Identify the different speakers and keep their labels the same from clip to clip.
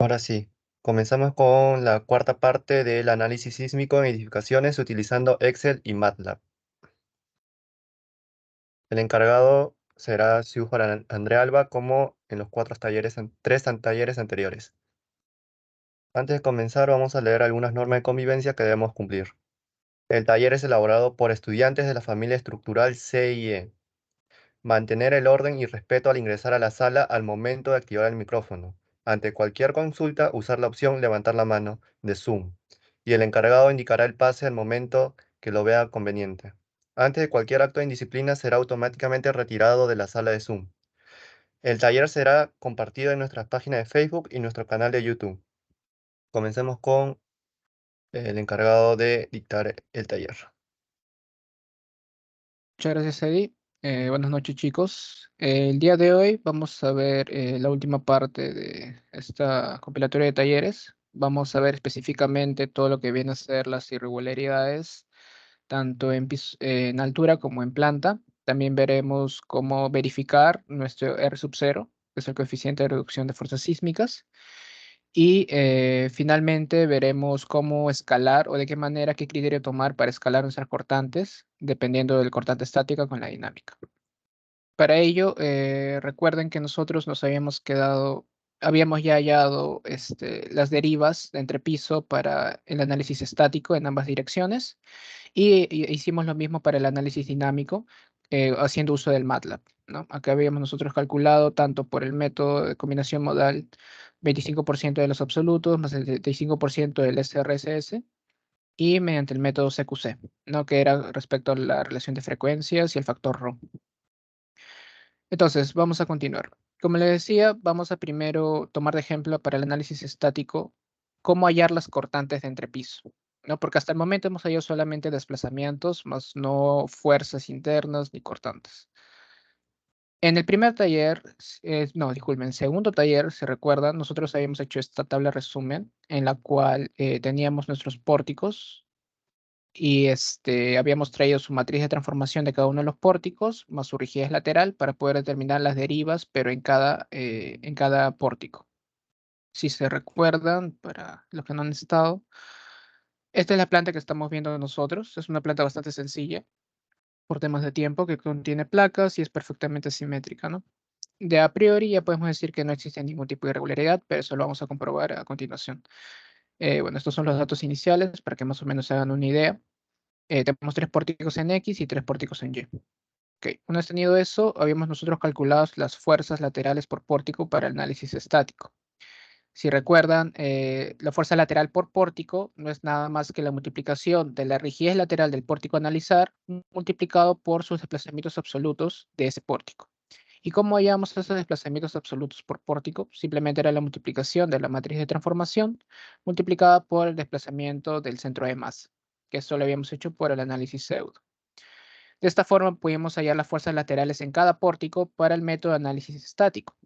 Speaker 1: Ahora sí, comenzamos con la cuarta parte del análisis sísmico en edificaciones utilizando Excel y MATLAB. El encargado será Siújar André Alba como en los tres talleres anteriores. Antes de comenzar vamos a leer algunas normas de convivencia que debemos cumplir. El taller es elaborado por estudiantes de la familia estructural C y E. Mantener el orden y respeto al ingresar a la sala al momento de activar el micrófono. Ante cualquier consulta, usar la opción levantar la mano de Zoom y el encargado indicará el pase al momento que lo vea conveniente. Antes de cualquier acto de indisciplina será automáticamente retirado de la sala de Zoom. El taller será compartido en nuestras páginas de Facebook y nuestro canal de YouTube. Comencemos con el encargado de dictar el taller.
Speaker 2: Muchas gracias, Eddie. Buenas noches, chicos. El día de hoy vamos a ver la última parte de esta compilatoria de talleres. Vamos a ver específicamente todo lo que viene a ser las irregularidades, tanto en altura como en planta. También veremos cómo verificar nuestro R sub 0, que es el coeficiente de reducción de fuerzas sísmicas. Y finalmente veremos cómo escalar o de qué manera, qué criterio tomar para escalar nuestras cortantes, dependiendo del cortante estática con la dinámica. Para ello, recuerden que nosotros habíamos ya hallado las derivas de entrepiso para el análisis estático en ambas direcciones y hicimos lo mismo para el análisis dinámico, haciendo uso del MATLAB, ¿no? Acá habíamos nosotros calculado tanto por el método de combinación modal 25% de los absolutos más el 75% del SRSS y mediante el método CQC, ¿no? Que era respecto a la relación de frecuencias y el factor ρ. Entonces, vamos a continuar. Como les decía, vamos a primero tomar de ejemplo para el análisis estático cómo hallar las cortantes de entrepiso, ¿no? Porque hasta el momento hemos hallado solamente desplazamientos, más no fuerzas internas ni cortantes. En el primer taller, no, disculpen, en el segundo taller, se recuerdan, nosotros habíamos hecho esta tabla resumen en la cual teníamos nuestros pórticos y habíamos traído su matriz de transformación de cada uno de los pórticos, más su rigidez lateral para poder determinar las derivas, pero en cada pórtico. Si se recuerdan, para los que no han estado, esta es la planta que estamos viendo nosotros. Es una planta bastante sencilla por temas de tiempo que contiene placas y es perfectamente simétrica, ¿no? De a priori ya podemos decir que no existe ningún tipo de irregularidad, pero eso lo vamos a comprobar a continuación. Bueno, estos son los datos iniciales para que más o menos se hagan una idea. Tenemos 3 pórticos en X y 3 pórticos en Y. Ok, una vez tenido eso, habíamos nosotros calculado las fuerzas laterales por pórtico para el análisis estático. Si recuerdan, la fuerza lateral por pórtico no es nada más que la multiplicación de la rigidez lateral del pórtico a analizar multiplicado por sus desplazamientos absolutos de ese pórtico. ¿Y cómo hallamos esos desplazamientos absolutos por pórtico? Simplemente era la multiplicación de la matriz de transformación multiplicada por el desplazamiento del centro de masa, que esto lo habíamos hecho por el análisis pseudo. De esta forma pudimos hallar las fuerzas laterales en cada pórtico para el método de análisis estático.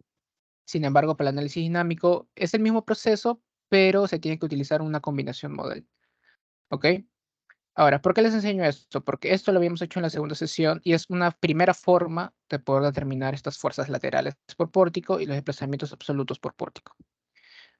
Speaker 2: Sin embargo, para el análisis dinámico es el mismo proceso, pero se tiene que utilizar una combinación model. ¿Ok? Ahora, ¿por qué les enseño esto? Porque esto lo habíamos hecho en la segunda sesión y es una primera forma de poder determinar estas fuerzas laterales por pórtico y los desplazamientos absolutos por pórtico.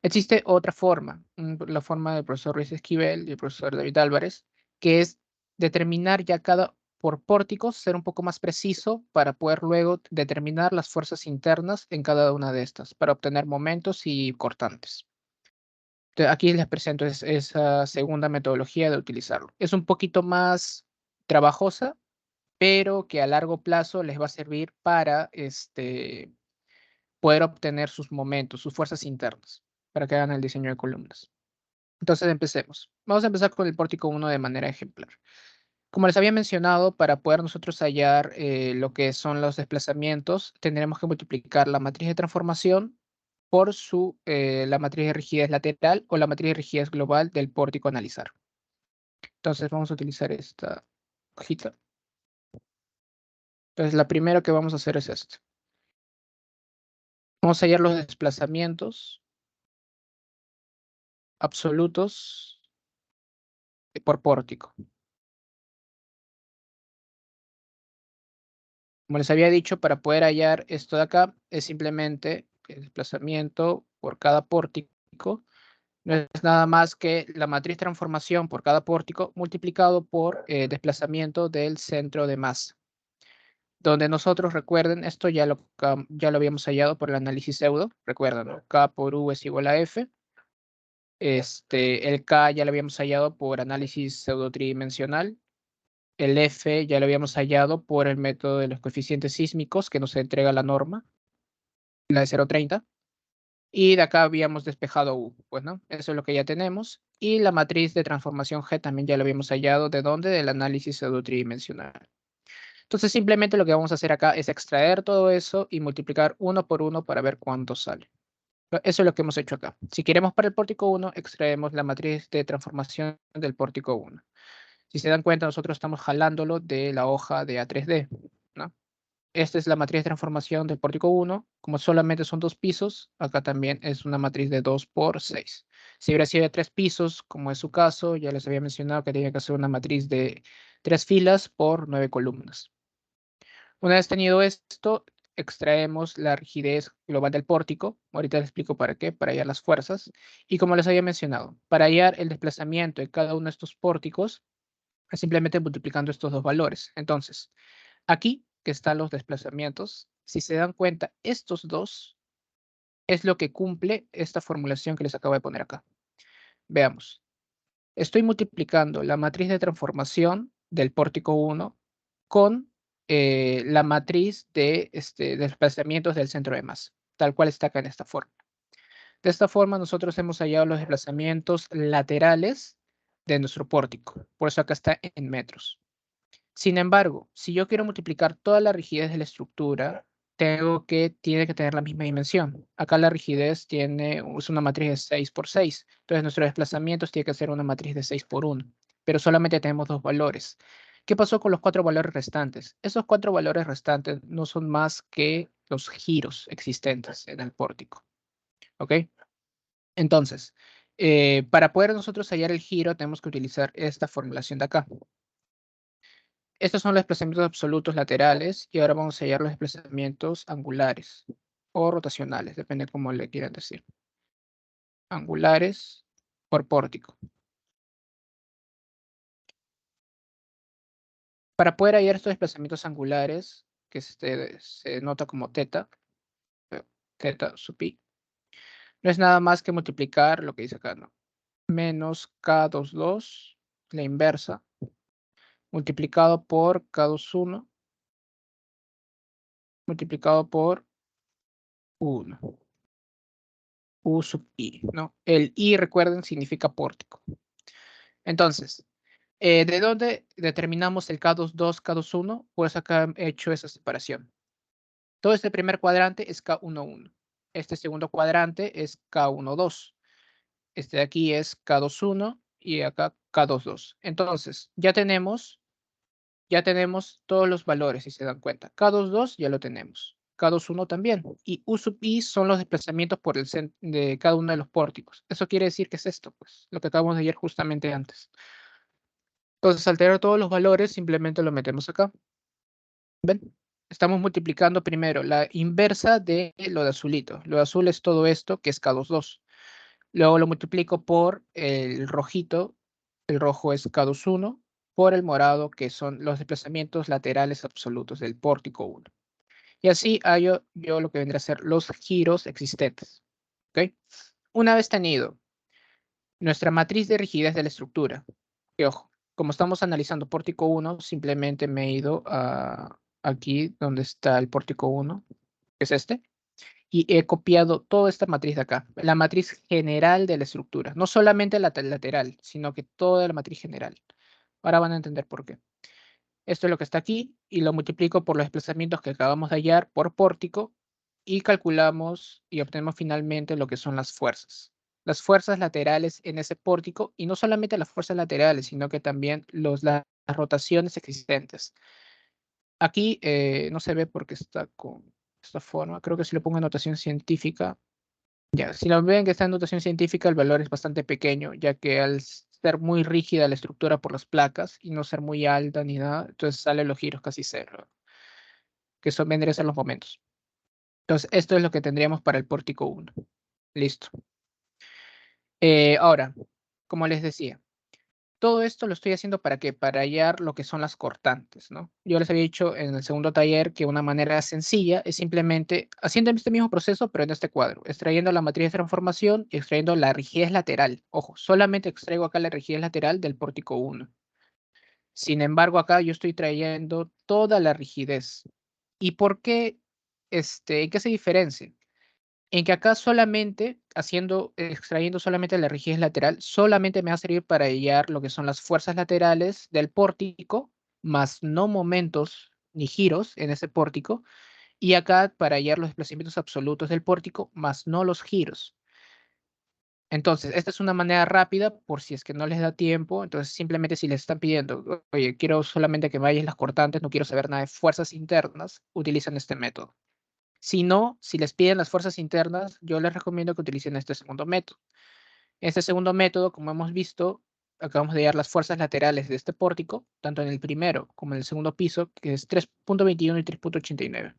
Speaker 2: Existe otra forma, la forma del profesor Ruiz Esquivel y el profesor David Álvarez, que es determinar ya cada por pórticos, ser un poco más preciso para poder luego determinar las fuerzas internas en cada una de estas, para obtener momentos y cortantes. Aquí les presento esa segunda metodología de utilizarlo. Es un poquito más trabajosa, pero que a largo plazo les va a servir para poder obtener sus momentos, sus fuerzas internas, para que hagan el diseño de columnas. Entonces empecemos. Vamos a empezar con el pórtico 1 de manera ejemplar. Como les había mencionado, para poder nosotros hallar lo que son los desplazamientos, tendremos que multiplicar la matriz de transformación por la matriz de rigidez lateral o la matriz de rigidez global del pórtico a analizar. Entonces vamos a utilizar esta hojita. Entonces la primera que vamos a hacer es esto. Vamos a hallar los desplazamientos absolutos por pórtico. Como les había dicho, para poder hallar esto de acá, es simplemente el desplazamiento por cada pórtico pórtico no es nada más que la matriz transformación por cada pórtico multiplicado por desplazamiento del centro de masa. Donde nosotros, recuerden, esto ya lo habíamos hallado por el análisis pseudo, recuerden, ¿no? K por U es igual a F. El K ya lo habíamos hallado por análisis pseudo tridimensional. El F ya lo habíamos hallado por el método de los coeficientes sísmicos que nos entrega la norma, la de 0,30. Y de acá habíamos despejado U, pues, ¿no? Eso es lo que ya tenemos. Y la matriz de transformación G también ya lo habíamos hallado. ¿De dónde? Del análisis pseudo tridimensional. Entonces simplemente lo que vamos a hacer acá es extraer todo eso y multiplicar uno por uno para ver cuánto sale. Eso es lo que hemos hecho acá. Si queremos para el pórtico 1, extraemos la matriz de transformación del pórtico 1. Si se dan cuenta, nosotros estamos jalándolo de la hoja de A3D, ¿no? Esta es la matriz de transformación del pórtico 1. Como solamente son 2 pisos, acá también es una matriz de 2 por 6. Si hubiera sido de 3 pisos, como es su caso, ya les había mencionado que tenía que hacer una matriz de 3 filas por 9 columnas. Una vez tenido esto, extraemos la rigidez global del pórtico. Ahorita les explico para qué, para hallar las fuerzas. Y como les había mencionado, para hallar el desplazamiento de cada uno de estos pórticos, es simplemente multiplicando estos dos valores. Entonces, aquí que están los desplazamientos, si se dan cuenta, estos dos es lo que cumple esta formulación que les acabo de poner acá. Veamos. Estoy multiplicando la matriz de transformación del pórtico 1 con la matriz de desplazamientos del centro de masa, tal cual está acá en esta forma. De esta forma nosotros hemos hallado los desplazamientos laterales de nuestro pórtico. Por eso acá está en metros. Sin embargo, si yo quiero multiplicar toda la rigidez de la estructura, tiene que tener la misma dimensión. Acá la rigidez es una matriz de 6 por 6. Entonces nuestros desplazamientos tiene que ser una matriz de 6 por 1. Pero solamente tenemos dos valores. ¿Qué pasó con los 4 valores restantes? Esos 4 valores restantes no son más que los giros existentes en el pórtico. ¿Ok? Entonces, para poder nosotros hallar el giro, tenemos que utilizar esta formulación de acá. Estos son los desplazamientos absolutos laterales y ahora vamos a hallar los desplazamientos angulares o rotacionales, depende cómo le quieran decir. Angulares por pórtico. Para poder hallar estos desplazamientos angulares, que se nota como teta, teta sub i, no es nada más que multiplicar lo que dice acá, ¿no? Menos K22, la inversa, multiplicado por K21, multiplicado por 1. U sub i, ¿no? El i, recuerden, significa pórtico. Entonces, ¿de dónde determinamos el K22, K21? Pues acá he hecho esa separación. Todo este primer cuadrante es K11. Este segundo cuadrante es K12. Este de aquí es K21 y acá K22. Entonces, ya tenemos todos los valores, si se dan cuenta. K22 ya lo tenemos. K21 también. Y U sub i son los desplazamientos por el centro de cada uno de los pórticos. Eso quiere decir que es esto, pues, lo que acabamos de ver justamente antes. Entonces, al tener todos los valores, simplemente lo metemos acá. ¿Ven? Estamos multiplicando primero la inversa de lo de azulito. Lo de azul es todo esto, que es K22. Luego lo multiplico por el rojito. El rojo es K21 por el morado, que son los desplazamientos laterales absolutos del pórtico 1. Y así hallo yo lo que vendrá a ser los giros existentes. ¿Ok? Una vez tenido nuestra matriz de rigidez de la estructura, que ojo, como estamos analizando pórtico 1, simplemente me he ido a aquí donde está el pórtico 1, que es este, y he copiado toda esta matriz de acá, la matriz general de la estructura, no solamente la lateral, sino que toda la matriz general. Ahora van a entender por qué. Esto es lo que está aquí y lo multiplico por los desplazamientos que acabamos de hallar por pórtico y calculamos y obtenemos finalmente lo que son las fuerzas. Las fuerzas laterales en ese pórtico y no solamente las fuerzas laterales, sino que también las rotaciones existentes. Aquí no se ve porque está con esta forma. Creo que si lo pongo en notación científica, ya, si lo ven que está en notación científica, el valor es bastante pequeño, ya que al ser muy rígida la estructura por las placas y no ser muy alta ni nada, entonces salen los giros casi cero, que son vendrían a ser los momentos. Entonces, esto es lo que tendríamos para el pórtico 1. Listo. Ahora, como les decía, todo esto lo estoy haciendo ¿para qué? Para hallar lo que son las cortantes, ¿no? Yo les había dicho en el segundo taller que una manera sencilla es simplemente haciendo este mismo proceso, pero en este cuadro, extrayendo la matriz de transformación y extrayendo la rigidez lateral. Ojo, solamente extraigo acá la rigidez lateral del pórtico 1. Sin embargo, acá yo estoy trayendo toda la rigidez. ¿Y por qué? ¿En qué se diferencia? En que acá solamente, extrayendo solamente la rigidez lateral, solamente me va a servir para hallar lo que son las fuerzas laterales del pórtico, más no momentos ni giros en ese pórtico, y acá para hallar los desplazamientos absolutos del pórtico, más no los giros. Entonces, esta es una manera rápida por si es que no les da tiempo. Entonces, simplemente si les están pidiendo, oye, quiero solamente que me halles las cortantes, no quiero saber nada de fuerzas internas, utilizan este método. Si no, si les piden las fuerzas internas, yo les recomiendo que utilicen este segundo método. Este segundo método, como hemos visto, acabamos de hallar las fuerzas laterales de este pórtico, tanto en el primero como en el segundo piso, que es 3.21 y 3.89.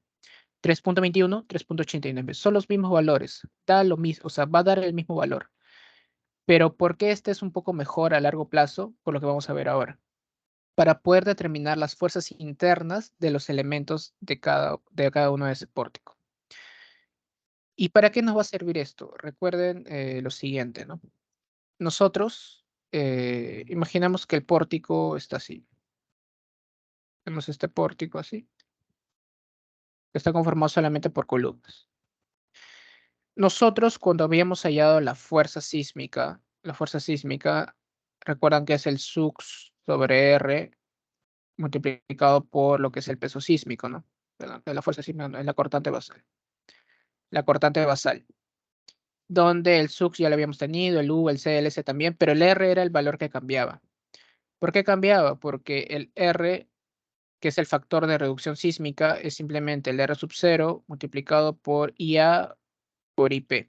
Speaker 2: 3.21, 3.89. Son los mismos valores. Da lo mismo, o sea, va a dar el mismo valor. Pero ¿por qué este es un poco mejor a largo plazo? Por lo que vamos a ver ahora. Para poder determinar las fuerzas internas de los elementos de cada uno de ese pórtico. ¿Y para qué nos va a servir esto? Recuerden lo siguiente, ¿no? Nosotros imaginamos que el pórtico está así. Vemos este pórtico así, que está conformado solamente por columnas. Nosotros, cuando habíamos hallado la fuerza sísmica, recuerdan que es el sux sobre R multiplicado por lo que es el peso sísmico, ¿no? Perdón, la fuerza sísmica no, es la cortante basal. La cortante basal, donde el sux ya lo habíamos tenido, el U, el C, el S también, pero el R era el valor que cambiaba. ¿Por qué cambiaba? Porque el R, que es el factor de reducción sísmica, es simplemente el R sub 0 multiplicado por IA por IP.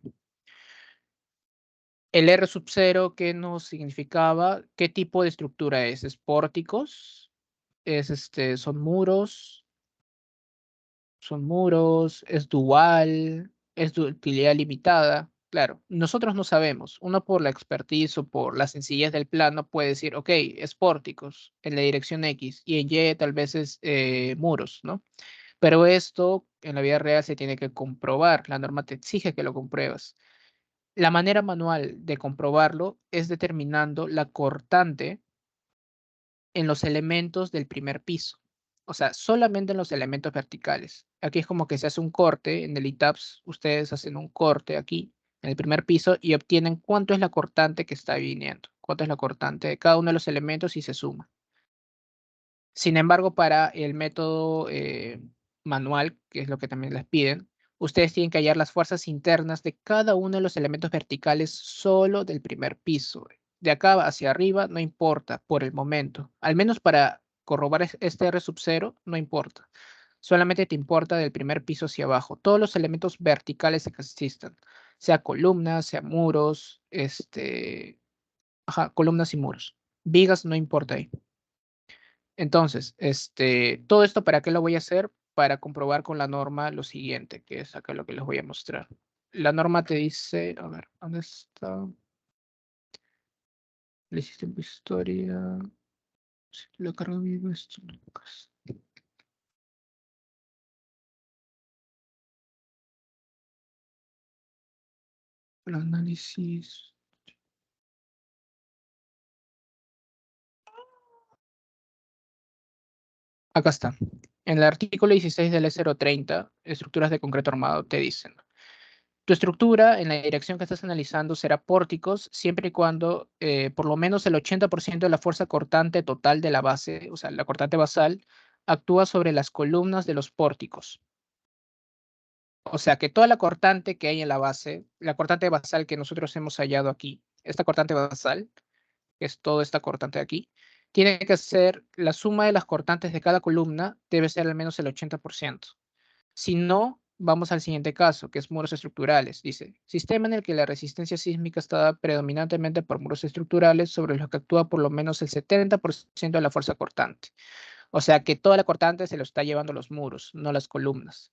Speaker 2: El R sub 0, ¿qué nos significaba? ¿Qué tipo de estructura es? ¿Es pórticos? ¿Son muros? ¿Son muros? ¿Es dual? ¿Es de utilidad limitada? Claro, nosotros no sabemos. Uno por la expertise o por la sencillez del plano puede decir, ok, es pórticos en la dirección X y en Y tal vez es muros, ¿no? Pero esto en la vida real se tiene que comprobar. La norma te exige que lo compruebas. La manera manual de comprobarlo es determinando la cortante en los elementos del primer piso. O sea, solamente en los elementos verticales. Aquí es como que se hace un corte en el ITAPS. Ustedes hacen un corte aquí en el primer piso y obtienen cuánto es la cortante que está viniendo. Cuánto es la cortante de cada uno de los elementos y se suma. Sin embargo, para el método manual, que es lo que también les piden, ustedes tienen que hallar las fuerzas internas de cada uno de los elementos verticales solo del primer piso. De acá hacia arriba no importa por el momento. Al menos para corroborar este R sub 0 no importa. Solamente te importa del primer piso hacia abajo. Todos los elementos verticales que existan. Sea columnas, sea muros, columnas y muros. Vigas no importa ahí. Entonces, todo esto, ¿para qué lo voy a hacer? Para comprobar con la norma lo siguiente, que es acá lo que les voy a mostrar. La norma te dice, a ver, ¿dónde está? El sistema de historia. Si lo cargo vivo esto. El análisis. Acá está. En el artículo 16 del E030, estructuras de concreto armado, te dicen. Tu estructura en la dirección que estás analizando será pórticos siempre y cuando por lo menos el 80% de la fuerza cortante total de la base, o sea, la cortante basal, actúa sobre las columnas de los pórticos. O sea, que toda la cortante que hay en la base, la cortante basal que nosotros hemos hallado aquí, esta cortante basal, que es toda esta cortante de aquí, tiene que ser la suma de las cortantes de cada columna, debe ser al menos el 80%. Si no, vamos al siguiente caso, que es muros estructurales. Dice, sistema en el que la resistencia sísmica está dada predominantemente por muros estructurales sobre los que actúa por lo menos el 70% de la fuerza cortante. O sea que toda la cortante se lo está llevando los muros, no las columnas.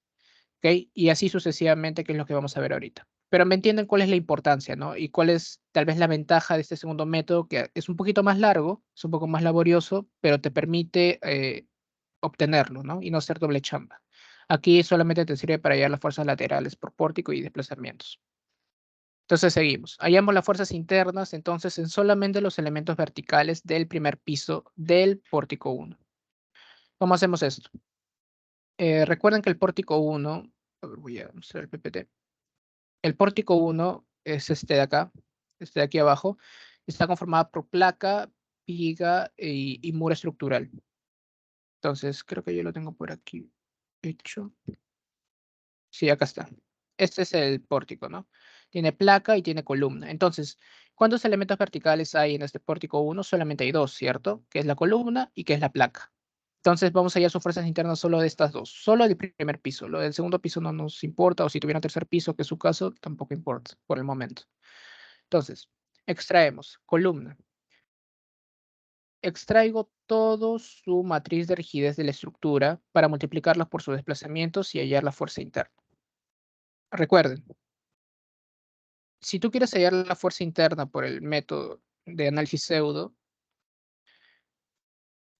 Speaker 2: ¿Ok? Y así sucesivamente, que es lo que vamos a ver ahorita. Pero me entienden cuál es la importancia, ¿no? Y cuál es tal vez la ventaja de este segundo método, que es un poquito más largo, es un poco más laborioso, pero te permite obtenerlo, ¿no? Y no hacer doble chamba. Aquí solamente te sirve para hallar las fuerzas laterales por pórtico y desplazamientos. Entonces seguimos. Hallamos las fuerzas internas, entonces, en solamente los elementos verticales del primer piso del pórtico 1. ¿Cómo hacemos esto? Recuerden que el pórtico 1, a ver, voy a mostrar el PPT. El pórtico 1 es este de acá, este de aquí abajo. Está conformado por placa, viga y muro estructural. Entonces, creo que yo lo tengo por aquí hecho. Sí, acá está. Este es el pórtico, ¿no? Tiene placa y tiene columna. Entonces, ¿cuántos elementos verticales hay en este pórtico 1? Solamente hay dos, ¿cierto? Que es la columna y que es la placa. Entonces, vamos a hallar sus fuerzas internas solo de estas dos. Solo del primer piso. Lo del segundo piso no nos importa, o si tuviera un tercer piso, que es su caso, tampoco importa por el momento. Entonces, extraemos columna. Extraigo todo su matriz de rigidez de la estructura para multiplicarlos por sus desplazamientos y hallar la fuerza interna. Recuerden, si tú quieres hallar la fuerza interna por el método de análisis pseudo,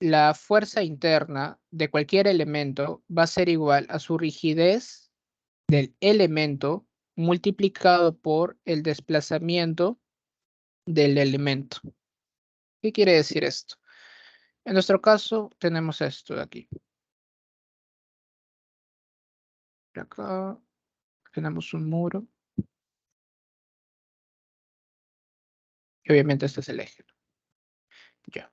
Speaker 2: la fuerza interna de cualquier elemento va a ser igual a su rigidez del elemento multiplicado por el desplazamiento del elemento. ¿Qué quiere decir esto? En nuestro caso tenemos esto de aquí. Acá tenemos un muro. Y obviamente este es el eje. Ya.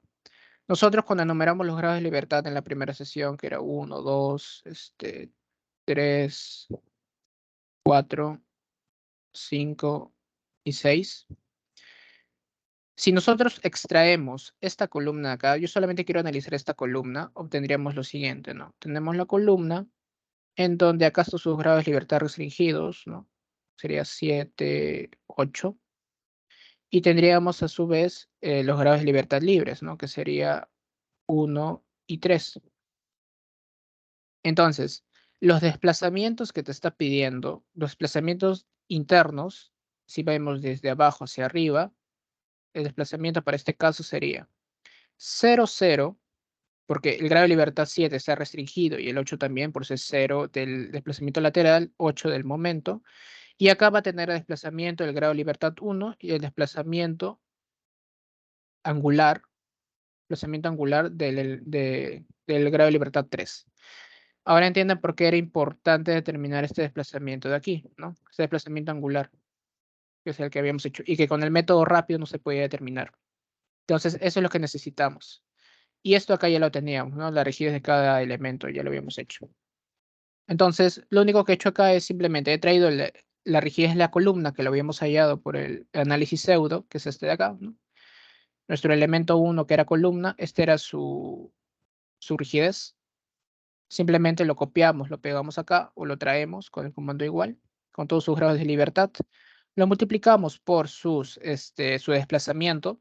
Speaker 2: Nosotros cuando enumeramos los grados de libertad en la primera sesión, que era 1, 2, 3, 4, 5 y 6. Si nosotros extraemos esta columna de acá, yo solamente quiero analizar esta columna, obtendríamos lo siguiente, ¿no? Tenemos la columna en donde acá están sus grados de libertad restringidos, ¿no? Sería 7, 8. Y tendríamos a su vez los grados de libertad libres, ¿no? Que sería 1 y 3. Entonces, los desplazamientos que te está pidiendo, los desplazamientos internos, si vemos desde abajo hacia arriba, el desplazamiento para este caso sería 0, 0, porque el grado de libertad 7 está restringido y el 8 también, por eso es 0 del desplazamiento lateral, 8 del momento. Y acá va a tener el desplazamiento del grado de libertad 1 y el angular, desplazamiento angular del grado de libertad 3. Ahora entienden por qué era importante determinar este desplazamiento de aquí, ¿no? Este desplazamiento angular, que es el que habíamos hecho, y que con el método rápido no se podía determinar. Entonces, eso es lo que necesitamos. Y esto acá ya lo teníamos, ¿no? La rigidez de cada elemento ya lo habíamos hecho. Entonces, lo único que he hecho acá es simplemente he traído la rigidez de la columna que lo habíamos hallado por el análisis pseudo, que es este de acá, ¿no? Nuestro elemento 1, que era columna, este era su rigidez. Simplemente lo copiamos, lo pegamos acá o lo traemos con el comando igual, con todos sus grados de libertad. Lo multiplicamos por su desplazamiento,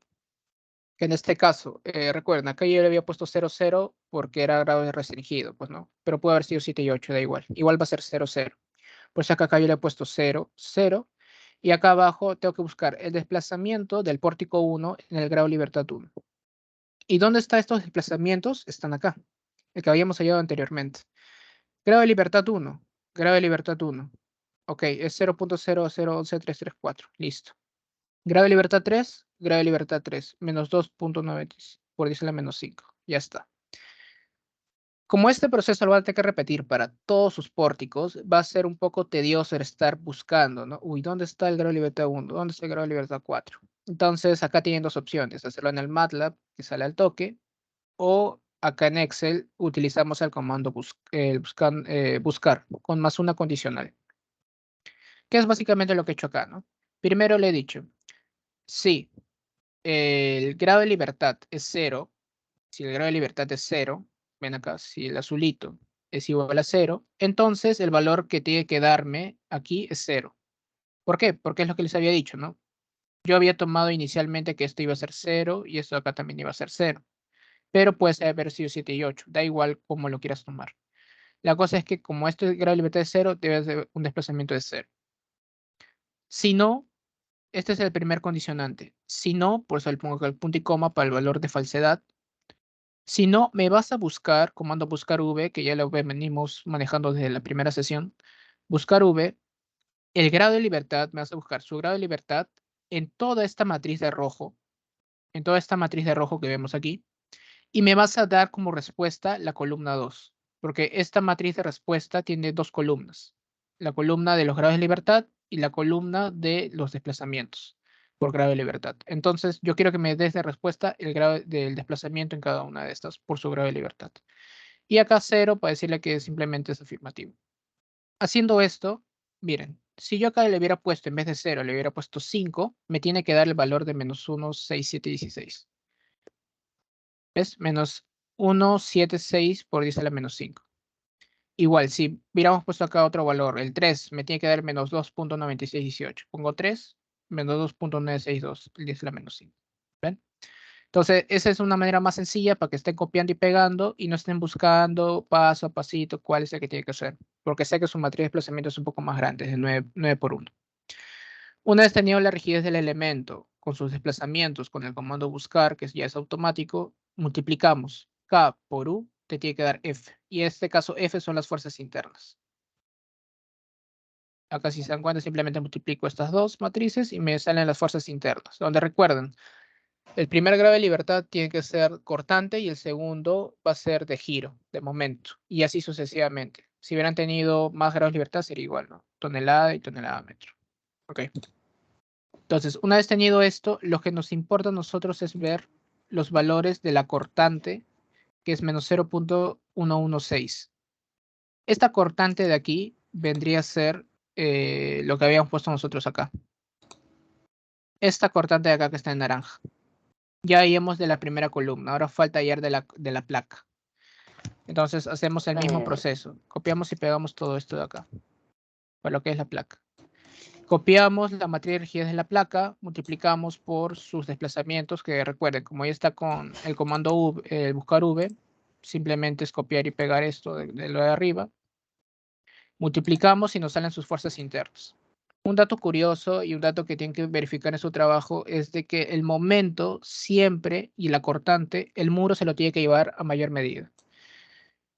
Speaker 2: que en este caso, recuerden, acá yo le había puesto 0, 0 porque era grado de restringido, pues no, pero puede haber sido 7 y 8, da igual. Igual va a ser 0, 0. Por eso acá yo le he puesto 0, 0. Y acá abajo tengo que buscar el desplazamiento del pórtico 1 en el grado de libertad 1. ¿Y dónde están estos desplazamientos? Están acá, el que habíamos hallado anteriormente. Grado de libertad 1. Grado de libertad 1. Ok, es 0.0011334. Listo. Grado de libertad 3. Grado de libertad 3. Menos 2.9. Por decirle menos 5. Ya está. Como este proceso lo van a tener que repetir para todos sus pórticos, va a ser un poco tedioso el estar buscando, ¿no? Uy, ¿dónde está el grado de libertad 1? ¿Dónde está el grado de libertad 4? Entonces, acá tienen dos opciones. Hacerlo en el MATLAB, que sale al toque, o acá en Excel utilizamos el comando buscar con más una condicional, que es básicamente lo que he hecho acá, ¿no? Primero le he dicho, si el grado de libertad es 0, si el grado de libertad es 0, ven acá, si el azulito es igual a 0, entonces el valor que tiene que darme aquí es 0. ¿Por qué? Porque es lo que les había dicho, ¿no? Yo había tomado inicialmente que esto iba a ser 0 y esto acá también iba a ser 0, pero puede haber sido 7 y 8, da igual cómo lo quieras tomar. La cosa es que como este grado de libertad es 0, debe ser un desplazamiento de 0. Si no, este es el primer condicionante. Si no, por eso le pongo acá el punto y coma para el valor de falsedad. Si no, me vas a buscar, comando buscar v, que ya lo venimos manejando desde la primera sesión. Buscar v, el grado de libertad, me vas a buscar su grado de libertad en toda esta matriz de rojo, en toda esta matriz de rojo que vemos aquí, y me vas a dar como respuesta la columna 2, porque esta matriz de respuesta tiene dos columnas, la columna de los grados de libertad y la columna de los desplazamientos por grado de libertad. Entonces, yo quiero que me des de respuesta el grado del desplazamiento en cada una de estas por su grado de libertad. Y acá 0 para decirle que simplemente es afirmativo. Haciendo esto, miren, si yo acá le hubiera puesto, en vez de 0, le hubiera puesto 5, me tiene que dar el valor de menos 1, 6, 7, 16. ¿Ves? Menos 1, 7, 6 por 10 a la menos 5. Igual, si hubiéramos puesto acá otro valor, el 3 me tiene que dar menos 2.9618. Pongo 3, menos 2.962, el 10 a la menos 5. ¿Ven? Entonces, esa es una manera más sencilla para que estén copiando y pegando y no estén buscando paso a pasito cuál es el que tiene que hacer. Porque sé que su matriz de desplazamiento es un poco más grande, es de 9 por 1. Una vez tenido la rigidez del elemento con sus desplazamientos con el comando buscar, que ya es automático, multiplicamos K por U, te tiene que dar F. Y en este caso F son las fuerzas internas. Acá si se dan cuenta simplemente multiplico estas dos matrices y me salen las fuerzas internas. Donde recuerden, el primer grado de libertad tiene que ser cortante y el segundo va a ser de giro, de momento. Y así sucesivamente. Si hubieran tenido más grados de libertad sería igual, ¿no? Tonelada y tonelada metro. Ok. Entonces, una vez tenido esto, lo que nos importa a nosotros es ver los valores de la cortante, que es menos 0.116. Esta cortante de aquí vendría a ser lo que habíamos puesto nosotros acá. Esta cortante de acá que está en naranja. Ya hemos de la primera columna, ahora falta hallar de la placa. Entonces hacemos el mismo proceso. Copiamos y pegamos todo esto de acá, para lo que es la placa. Copiamos la matriz de rigidez de la placa, multiplicamos por sus desplazamientos, que recuerden, como ya está con el comando v, el buscar v, simplemente es copiar y pegar esto de lo de arriba. Multiplicamos y nos salen sus fuerzas internas. Un dato curioso y un dato que tienen que verificar en su trabajo es de que el momento siempre y la cortante, el muro se lo tiene que llevar a mayor medida.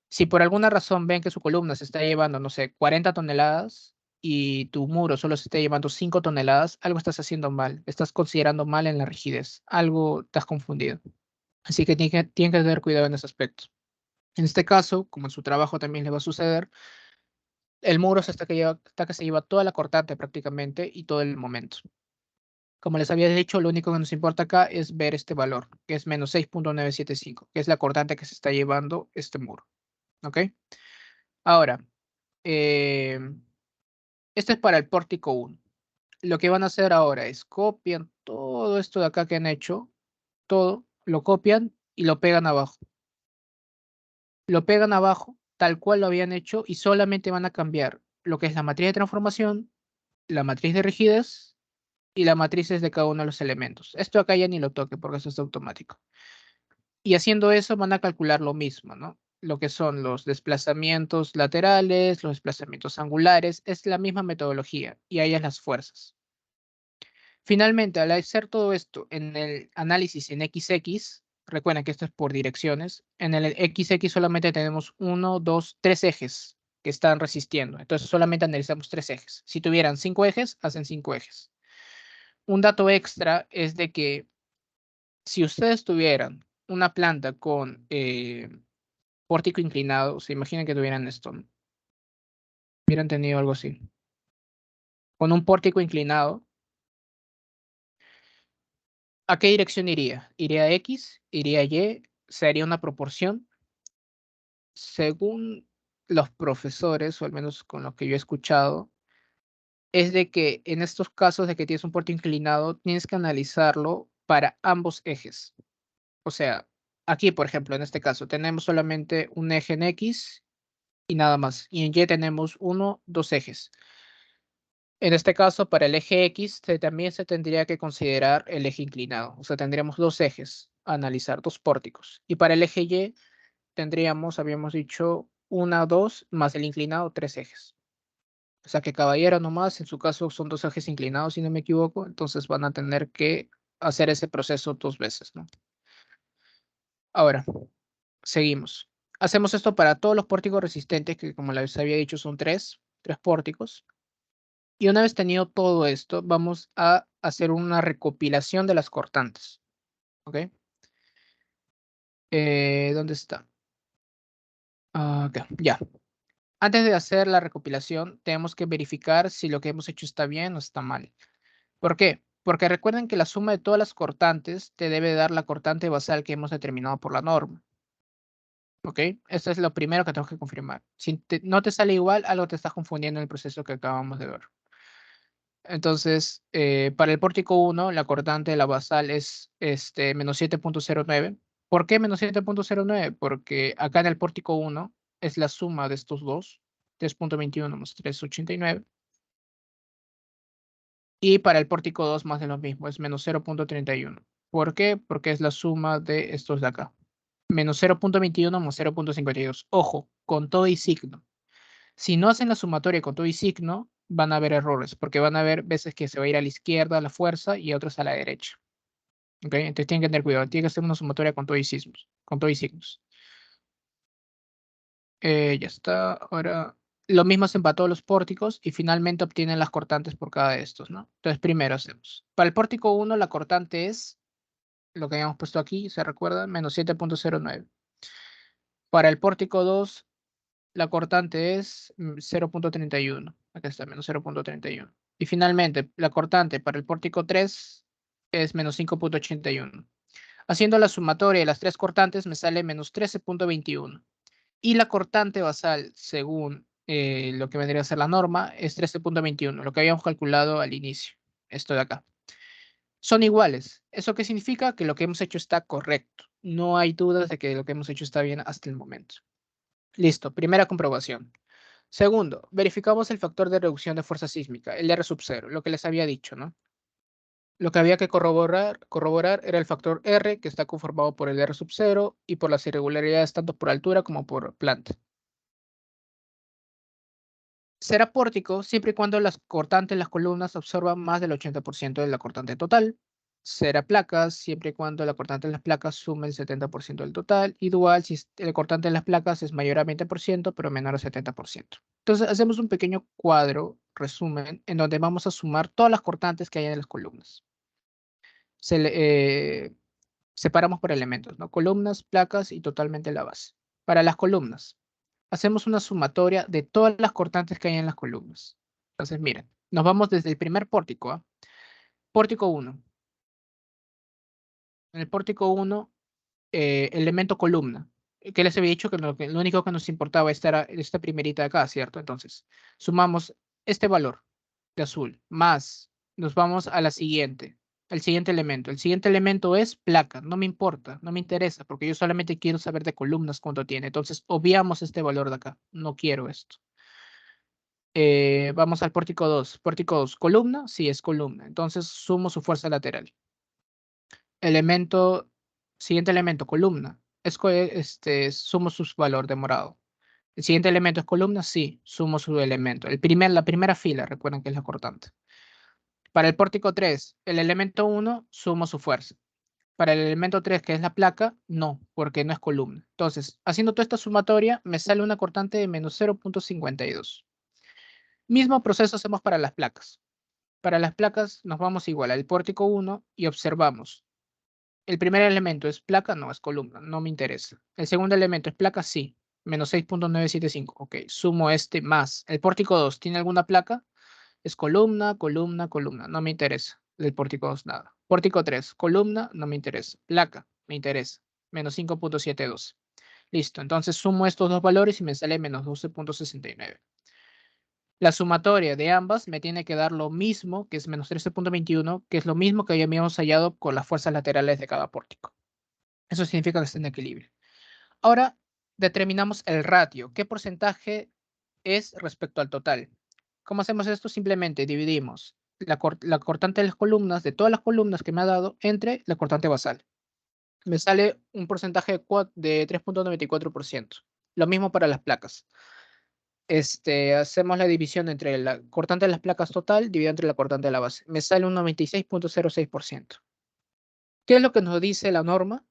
Speaker 2: Si por alguna razón ven que su columna se está llevando, no sé, 40 toneladas y tu muro solo se está llevando 5 toneladas, algo estás haciendo mal. Estás considerando mal en la rigidez. Algo te has confundido. Así que tienen que tener cuidado en ese aspecto. En este caso, como en su trabajo también le va a suceder, el muro está que se lleva toda la cortante prácticamente y todo el momento. Como les había dicho, lo único que nos importa acá es ver este valor, que es menos 6.975, que es la cortante que se está llevando este muro. ¿Ok? Ahora, eh, este es para el pórtico 1. Lo que van a hacer ahora es copian todo esto de acá que han hecho, todo, lo copian y lo pegan abajo. Lo pegan abajo, tal cual lo habían hecho, y solamente van a cambiar lo que es la matriz de transformación, la matriz de rigidez y las matrices de cada uno de los elementos. Esto acá ya ni lo toque porque eso es automático. Y haciendo eso van a calcular lo mismo, ¿no? Lo que son los desplazamientos laterales, los desplazamientos angulares, es la misma metodología y ahí es las fuerzas. Finalmente, al hacer todo esto en el análisis en XX, recuerden que esto es por direcciones, en el XX solamente tenemos 1, 2, 3 ejes que están resistiendo. Entonces solamente analizamos 3 ejes. Si tuvieran 5 ejes, hacen 5 ejes. Un dato extra es de que si ustedes tuvieran una planta con pórtico inclinado, se imaginen que tuvieran esto, ¿no? Hubieran tenido algo así. Con un pórtico inclinado, ¿a qué dirección iría? ¿Iría a X? ¿Iría a Y? ¿Se haría una proporción? Según los profesores, o al menos con lo que yo he escuchado, es de que en estos casos de que tienes un pórtico inclinado, tienes que analizarlo para ambos ejes. O sea, aquí, por ejemplo, en este caso, tenemos solamente un eje en X y nada más. Y en Y tenemos uno, dos ejes. En este caso, para el eje X, también se tendría que considerar el eje inclinado. O sea, tendríamos dos ejes a analizar, dos pórticos. Y para el eje Y, tendríamos, habíamos dicho, una, dos, más el inclinado, tres ejes. O sea que caballero nomás, en su caso son dos ejes inclinados, si no me equivoco, entonces van a tener que hacer ese proceso 2 veces, ¿no? Ahora, seguimos. Hacemos esto para todos los pórticos resistentes, que como les había dicho son tres pórticos. Y una vez tenido todo esto, vamos a hacer una recopilación de las cortantes. ¿Ok? ¿Dónde está? Acá, ya. Antes de hacer la recopilación, tenemos que verificar si lo que hemos hecho está bien o está mal. ¿Por qué? Porque recuerden que la suma de todas las cortantes te debe dar la cortante basal que hemos determinado por la norma. ¿Ok? Esto es lo primero que tenemos que confirmar. Si no te sale igual, algo te estás confundiendo en el proceso que acabamos de ver. Entonces, para el pórtico 1, la cortante de la basal es menos 7.09. ¿Por qué menos 7.09? Porque acá en el pórtico 1 es la suma de estos dos, 3.21 más 3.89. Y para el pórtico 2 más de lo mismo, es menos 0.31. ¿Por qué? Porque es la suma de estos de acá. Menos 0.21 más 0.52. Ojo, con todo y signo. Si no hacen la sumatoria con todo y signo, van a haber errores, porque van a haber veces que se va a ir a la izquierda la fuerza y otras a la derecha. ¿Ok? Entonces tienen que tener cuidado. Tienen que hacer una sumatoria con todo y signos. Con todo y signos. Ya está. Ahora, lo mismo hacen para todos los pórticos y finalmente obtienen las cortantes por cada de estos, ¿no? Entonces, primero hacemos. Para el pórtico 1, la cortante es lo que habíamos puesto aquí, ¿se recuerda? Menos 7.09. Para el pórtico 2, la cortante es 0.31. Acá está, menos 0.31. Y finalmente, la cortante para el pórtico 3 es menos 5.81. Haciendo la sumatoria de las tres cortantes me sale menos 13.21. Y la cortante basal, según lo que vendría a ser la norma, es 13.21, lo que habíamos calculado al inicio. Esto de acá. Son iguales. ¿Eso qué significa? Que lo que hemos hecho está correcto. No hay dudas de que lo que hemos hecho está bien hasta el momento. Listo, primera comprobación. Segundo, verificamos el factor de reducción de fuerza sísmica, el R sub 0, lo que les había dicho, ¿no? Lo que había que corroborar era el factor R, que está conformado por el R sub 0 y por las irregularidades tanto por altura como por planta. Será pórtico siempre y cuando las cortantes en las columnas absorban más del 80% de la cortante total. Será placas siempre y cuando la cortante en las placas sume el 70% del total. Y dual si el cortante en las placas es mayor a 20%, pero menor al 70%. Entonces hacemos un pequeño cuadro, resumen, en donde vamos a sumar todas las cortantes que hay en las columnas. Separamos por elementos, ¿no? Columnas, placas y totalmente la base. Para las columnas, hacemos una sumatoria de todas las cortantes que hay en las columnas. Entonces, miren, nos vamos desde el primer pórtico, ¿ah? Pórtico 1. En el pórtico 1, elemento columna. Que les había dicho que lo único que nos importaba era esta primerita de acá, ¿cierto? Entonces, sumamos este valor de azul, más nos vamos a la siguiente, el siguiente elemento. El siguiente elemento es placa, no me importa, no me interesa, porque yo solamente quiero saber de columnas cuánto tiene. Entonces, obviamos este valor de acá, no quiero esto. Vamos al pórtico 2. Pórtico 2, columna, sí es columna. Entonces, sumo su fuerza lateral. Elemento, siguiente elemento, columna. Sumo su valor de morado. El siguiente elemento es columna, sí, sumo su elemento. La primera fila, recuerden que es la cortante. Para el pórtico 3, el elemento 1, sumo su fuerza. Para el elemento 3, que es la placa, no, porque no es columna. Entonces, haciendo toda esta sumatoria, me sale una cortante de menos 0.52. Mismo proceso hacemos para las placas. Para las placas nos vamos igual al pórtico 1 y observamos. El primer elemento es placa, no, es columna, no me interesa. El segundo elemento es placa, sí, menos 6.975. Ok, sumo este más. El pórtico 2, ¿tiene alguna placa? Es columna, columna, columna, no me interesa. El pórtico 2, nada. Pórtico 3, columna, no me interesa. Placa, me interesa. Menos 5.72. Listo, entonces sumo estos dos valores y me sale menos 12.69. La sumatoria de ambas me tiene que dar lo mismo, que es menos 13.21, que es lo mismo que ya habíamos hallado con las fuerzas laterales de cada pórtico. Eso significa que está en equilibrio. Ahora determinamos el ratio. ¿Qué porcentaje es respecto al total? ¿Cómo hacemos esto? Simplemente dividimos la cortante de las columnas, de todas las columnas que me ha dado, entre la cortante basal. Me sale un porcentaje de 3.94%. Lo mismo para las placas. hacemos la división entre la cortante de las placas total dividido entre la cortante de la base. Me sale un 96.06%. ¿Qué es lo que nos dice la norma?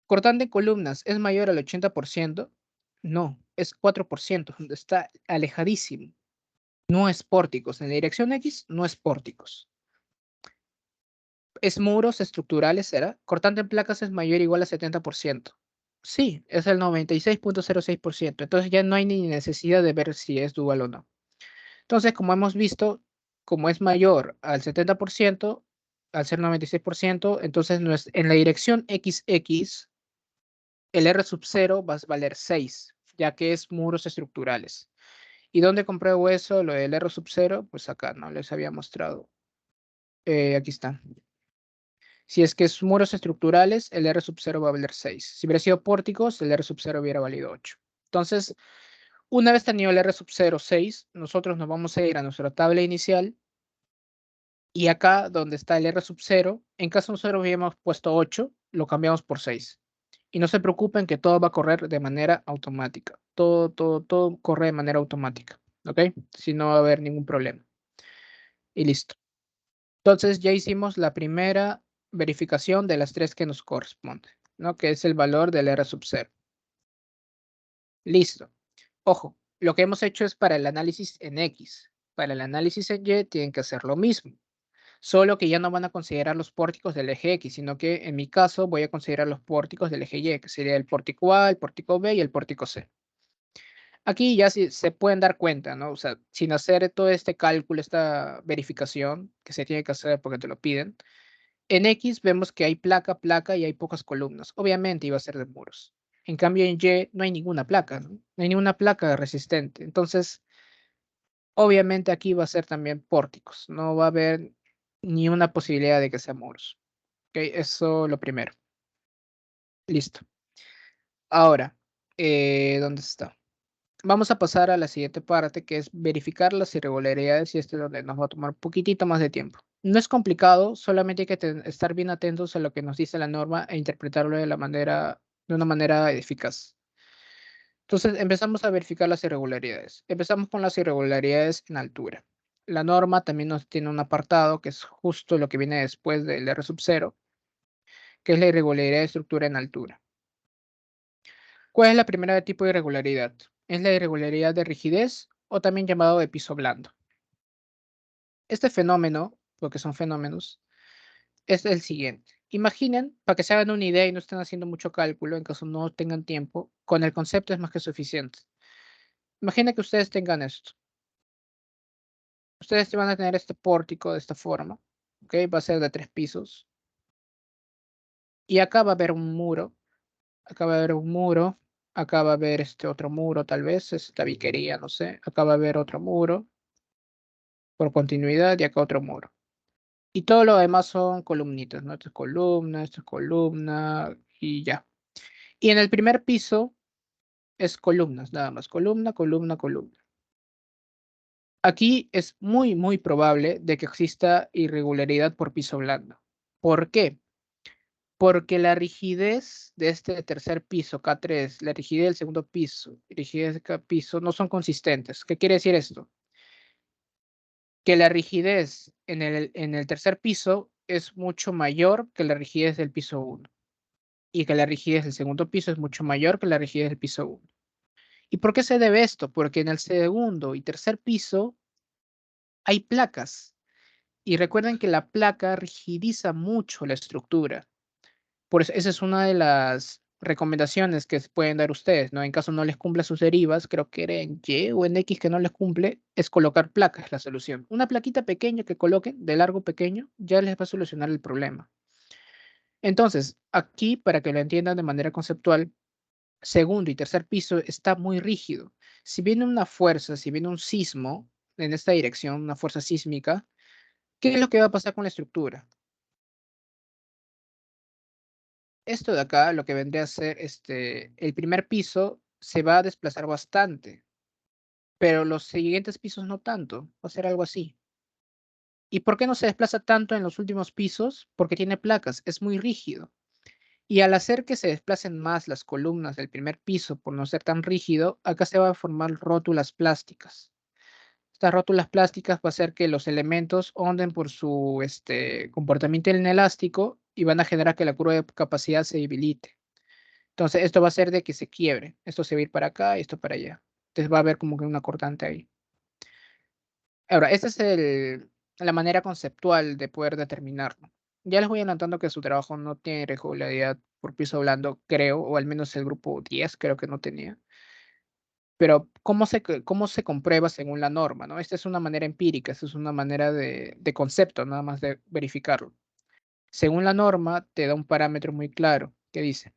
Speaker 2: Cortante en columnas es mayor al 80%. No, es 4%, está alejadísimo. No es pórticos. En la dirección X no es pórticos. ¿Es muros estructurales, será? Cortante en placas es mayor o igual a 70%. Sí, es el 96.06%. Entonces ya no hay ni necesidad de ver si es dual o no. Entonces, como hemos visto, como es mayor al 70%, al ser 96%, entonces no es, en la dirección XX, el R sub 0 va a valer 6, ya que es muros estructurales. ¿Y dónde compruebo eso? Lo del R sub 0, pues acá, ¿no? Les había mostrado. Aquí está. Si es que es muros estructurales, el R sub 0 va a valer 6. Si hubiera sido pórticos, el R sub 0 hubiera valido 8. Entonces, una vez tenido el R sub 0, 6, nosotros nos vamos a ir a nuestra tabla inicial. Y acá, donde está el R sub 0, en caso nosotros hubiéramos puesto 8, lo cambiamos por 6. Y no se preocupen que todo va a correr de manera automática. Todo corre de manera automática. ¿Ok? Si no va a haber ningún problema. Y listo. Entonces ya hicimos la primera verificación de las tres que nos corresponden, ¿no? Que es el valor del R sub 0. Listo. Ojo, lo que hemos hecho es para el análisis en X. Para el análisis en Y tienen que hacer lo mismo. Solo que ya no van a considerar los pórticos del eje X, sino que en mi caso voy a considerar los pórticos del eje Y, que sería el pórtico A, el pórtico B y el pórtico C. Aquí ya sí se pueden dar cuenta, ¿no? O sea, sin hacer todo este cálculo, esta verificación que se tiene que hacer porque te lo piden, en X vemos que hay placa, placa y hay pocas columnas. Obviamente iba a ser de muros. En cambio en Y no hay ninguna placa, ¿no? No hay ninguna placa resistente. Entonces, obviamente aquí va a ser también pórticos. No va a haber ni una posibilidad de que sea muros. Ok, eso lo primero. Listo. Ahora, ¿dónde está? Vamos a pasar a la siguiente parte, que es verificar las irregularidades y este es donde nos va a tomar un poquitito más de tiempo. No es complicado, solamente hay que estar bien atentos a lo que nos dice la norma e interpretarlo de una manera eficaz. Entonces, empezamos a verificar las irregularidades. Empezamos con las irregularidades en altura. La norma también nos tiene un apartado que es justo lo que viene después del R sub 0, que es la irregularidad de estructura en altura. ¿Cuál es la primera tipo de irregularidad? Es la irregularidad de rigidez o también llamado de piso blando. Este fenómeno, porque son fenómenos, es el siguiente. Imaginen, para que se hagan una idea y no estén haciendo mucho cálculo, en caso no tengan tiempo, con el concepto es más que suficiente. Imaginen que ustedes tengan esto. Ustedes van a tener este pórtico de esta forma, ¿ok? Va a ser de 3 pisos. Y acá va a haber un muro, acá va a haber un muro, acá va a haber este otro muro, tal vez, es tabiquería, no sé. Acá va a haber otro muro, por continuidad, y acá otro muro. Y todo lo demás son columnitas, ¿no? Esto es columna, y ya. Y en el primer piso es columnas, nada más, columna, columna, columna. Aquí es muy probable de que exista irregularidad por piso blando. ¿Por qué? Porque la rigidez de este tercer piso, K3, la rigidez del segundo piso, y rigidez de cada piso, no son consistentes. ¿Qué quiere decir esto? Que la rigidez en el tercer piso es mucho mayor que la rigidez del piso 1 y que la rigidez del segundo piso es mucho mayor que la rigidez del piso 1. ¿Y por qué se debe esto? Porque en el segundo y tercer piso hay placas y recuerden que la placa rigidiza mucho la estructura. Por eso, esa es una de las recomendaciones que se pueden dar ustedes, ¿no? En caso no les cumpla sus derivas, creo que era en Y o en X que no les cumple, es colocar placas la solución. Una plaquita pequeña que coloquen, de largo pequeño, ya les va a solucionar el problema. Entonces, aquí, para que lo entiendan de manera conceptual, segundo y tercer piso está muy rígido. Si viene una fuerza, si viene un sismo en esta dirección, una fuerza sísmica, ¿qué es lo que va a pasar con la estructura? Esto de acá, lo que vendría a ser el primer piso, se va a desplazar bastante, pero los siguientes pisos no tanto. Va a ser algo así. ¿Y por qué no se desplaza tanto en los últimos pisos? Porque tiene placas, es muy rígido. Y al hacer que se desplacen más las columnas del primer piso por no ser tan rígido, acá se van a formar rótulas plásticas. Estas rótulas plásticas va a hacer que los elementos onden por su comportamiento inelástico y van a generar que la curva de capacidad se debilite. Entonces, esto va a hacer de que se quiebre. Esto se va a ir para acá y esto para allá. Entonces, va a haber como que una cortante ahí. Ahora, esta es la manera conceptual de poder determinarlo. Ya les voy adelantando que su trabajo no tiene regularidad por piso blando, creo, o al menos el grupo 10 creo que no tenía. Pero, cómo se comprueba según la norma, ¿no? Esta es una manera empírica, esta es una manera de concepto, nada más de verificarlo. Según la norma, te da un parámetro muy claro que dice,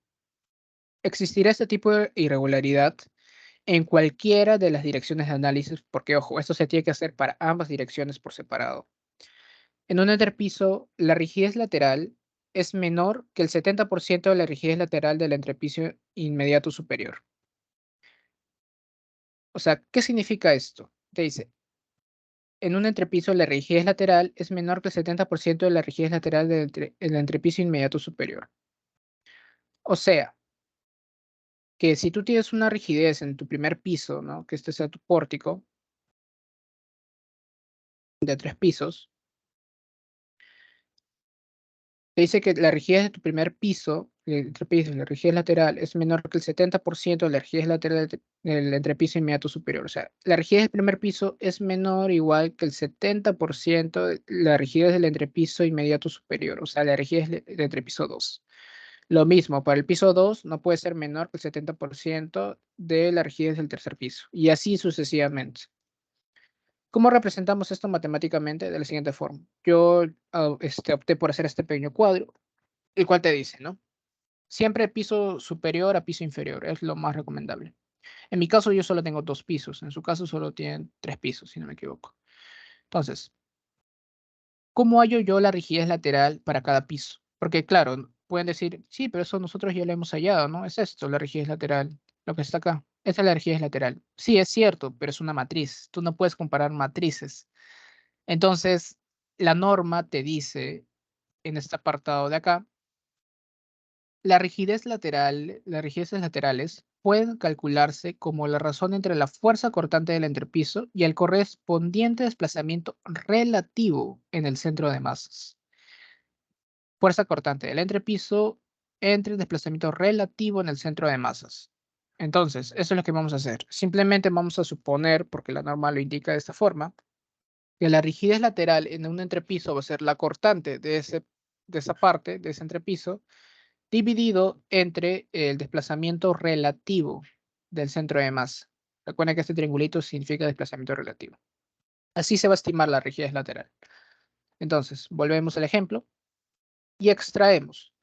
Speaker 2: existirá este tipo de irregularidad en cualquiera de las direcciones de análisis, porque, ojo, esto se tiene que hacer para ambas direcciones por separado. En un entrepiso, la rigidez lateral es menor que el 70% de la rigidez lateral del entrepiso inmediato superior. O sea, ¿qué significa esto? Te dice, en un entrepiso la rigidez lateral es menor que el 70% de la rigidez lateral del entrepiso inmediato superior. O sea, que si tú tienes una rigidez en tu primer piso, ¿no? Que este sea tu pórtico de 3 pisos, te dice que la rigidez de tu primer piso, el entrepiso, la rigidez lateral, es menor que el 70% de la rigidez lateral del entrepiso inmediato superior. O sea, la rigidez del primer piso es menor o igual que el 70% de la rigidez del entrepiso inmediato superior. O sea, la rigidez del entrepiso 2. Lo mismo, para el piso 2 no puede ser menor que el 70% de la rigidez del tercer piso. Y así sucesivamente. ¿Cómo representamos esto matemáticamente? De la siguiente forma. Yo opté por hacer este pequeño cuadro, el cual te dice, ¿no? Siempre piso superior a piso inferior, es lo más recomendable. En mi caso yo solo tengo 2 pisos, en su caso solo tienen 3 pisos, si no me equivoco. Entonces, ¿cómo hallo yo la rigidez lateral para cada piso? Porque claro, pueden decir, sí, pero eso nosotros ya lo hemos hallado, ¿no? Es esto, la rigidez lateral, lo que está acá. Esa es la rigidez lateral. Sí, es cierto, pero es una matriz. Tú no puedes comparar matrices. Entonces, la norma te dice en este apartado de acá, las rigideces laterales pueden calcularse como la razón entre la fuerza cortante del entrepiso y el correspondiente desplazamiento relativo en el centro de masas. Fuerza cortante del entrepiso entre el desplazamiento relativo en el centro de masas. Entonces, eso es lo que vamos a hacer. Simplemente vamos a suponer, porque la norma lo indica de esta forma, que la rigidez lateral en un entrepiso va a ser la cortante de esa parte, de ese entrepiso, dividido entre el desplazamiento relativo del centro de masa. Recuerden que este triangulito significa desplazamiento relativo. Así se va a estimar la rigidez lateral. Entonces, volvemos al ejemplo y extraemos.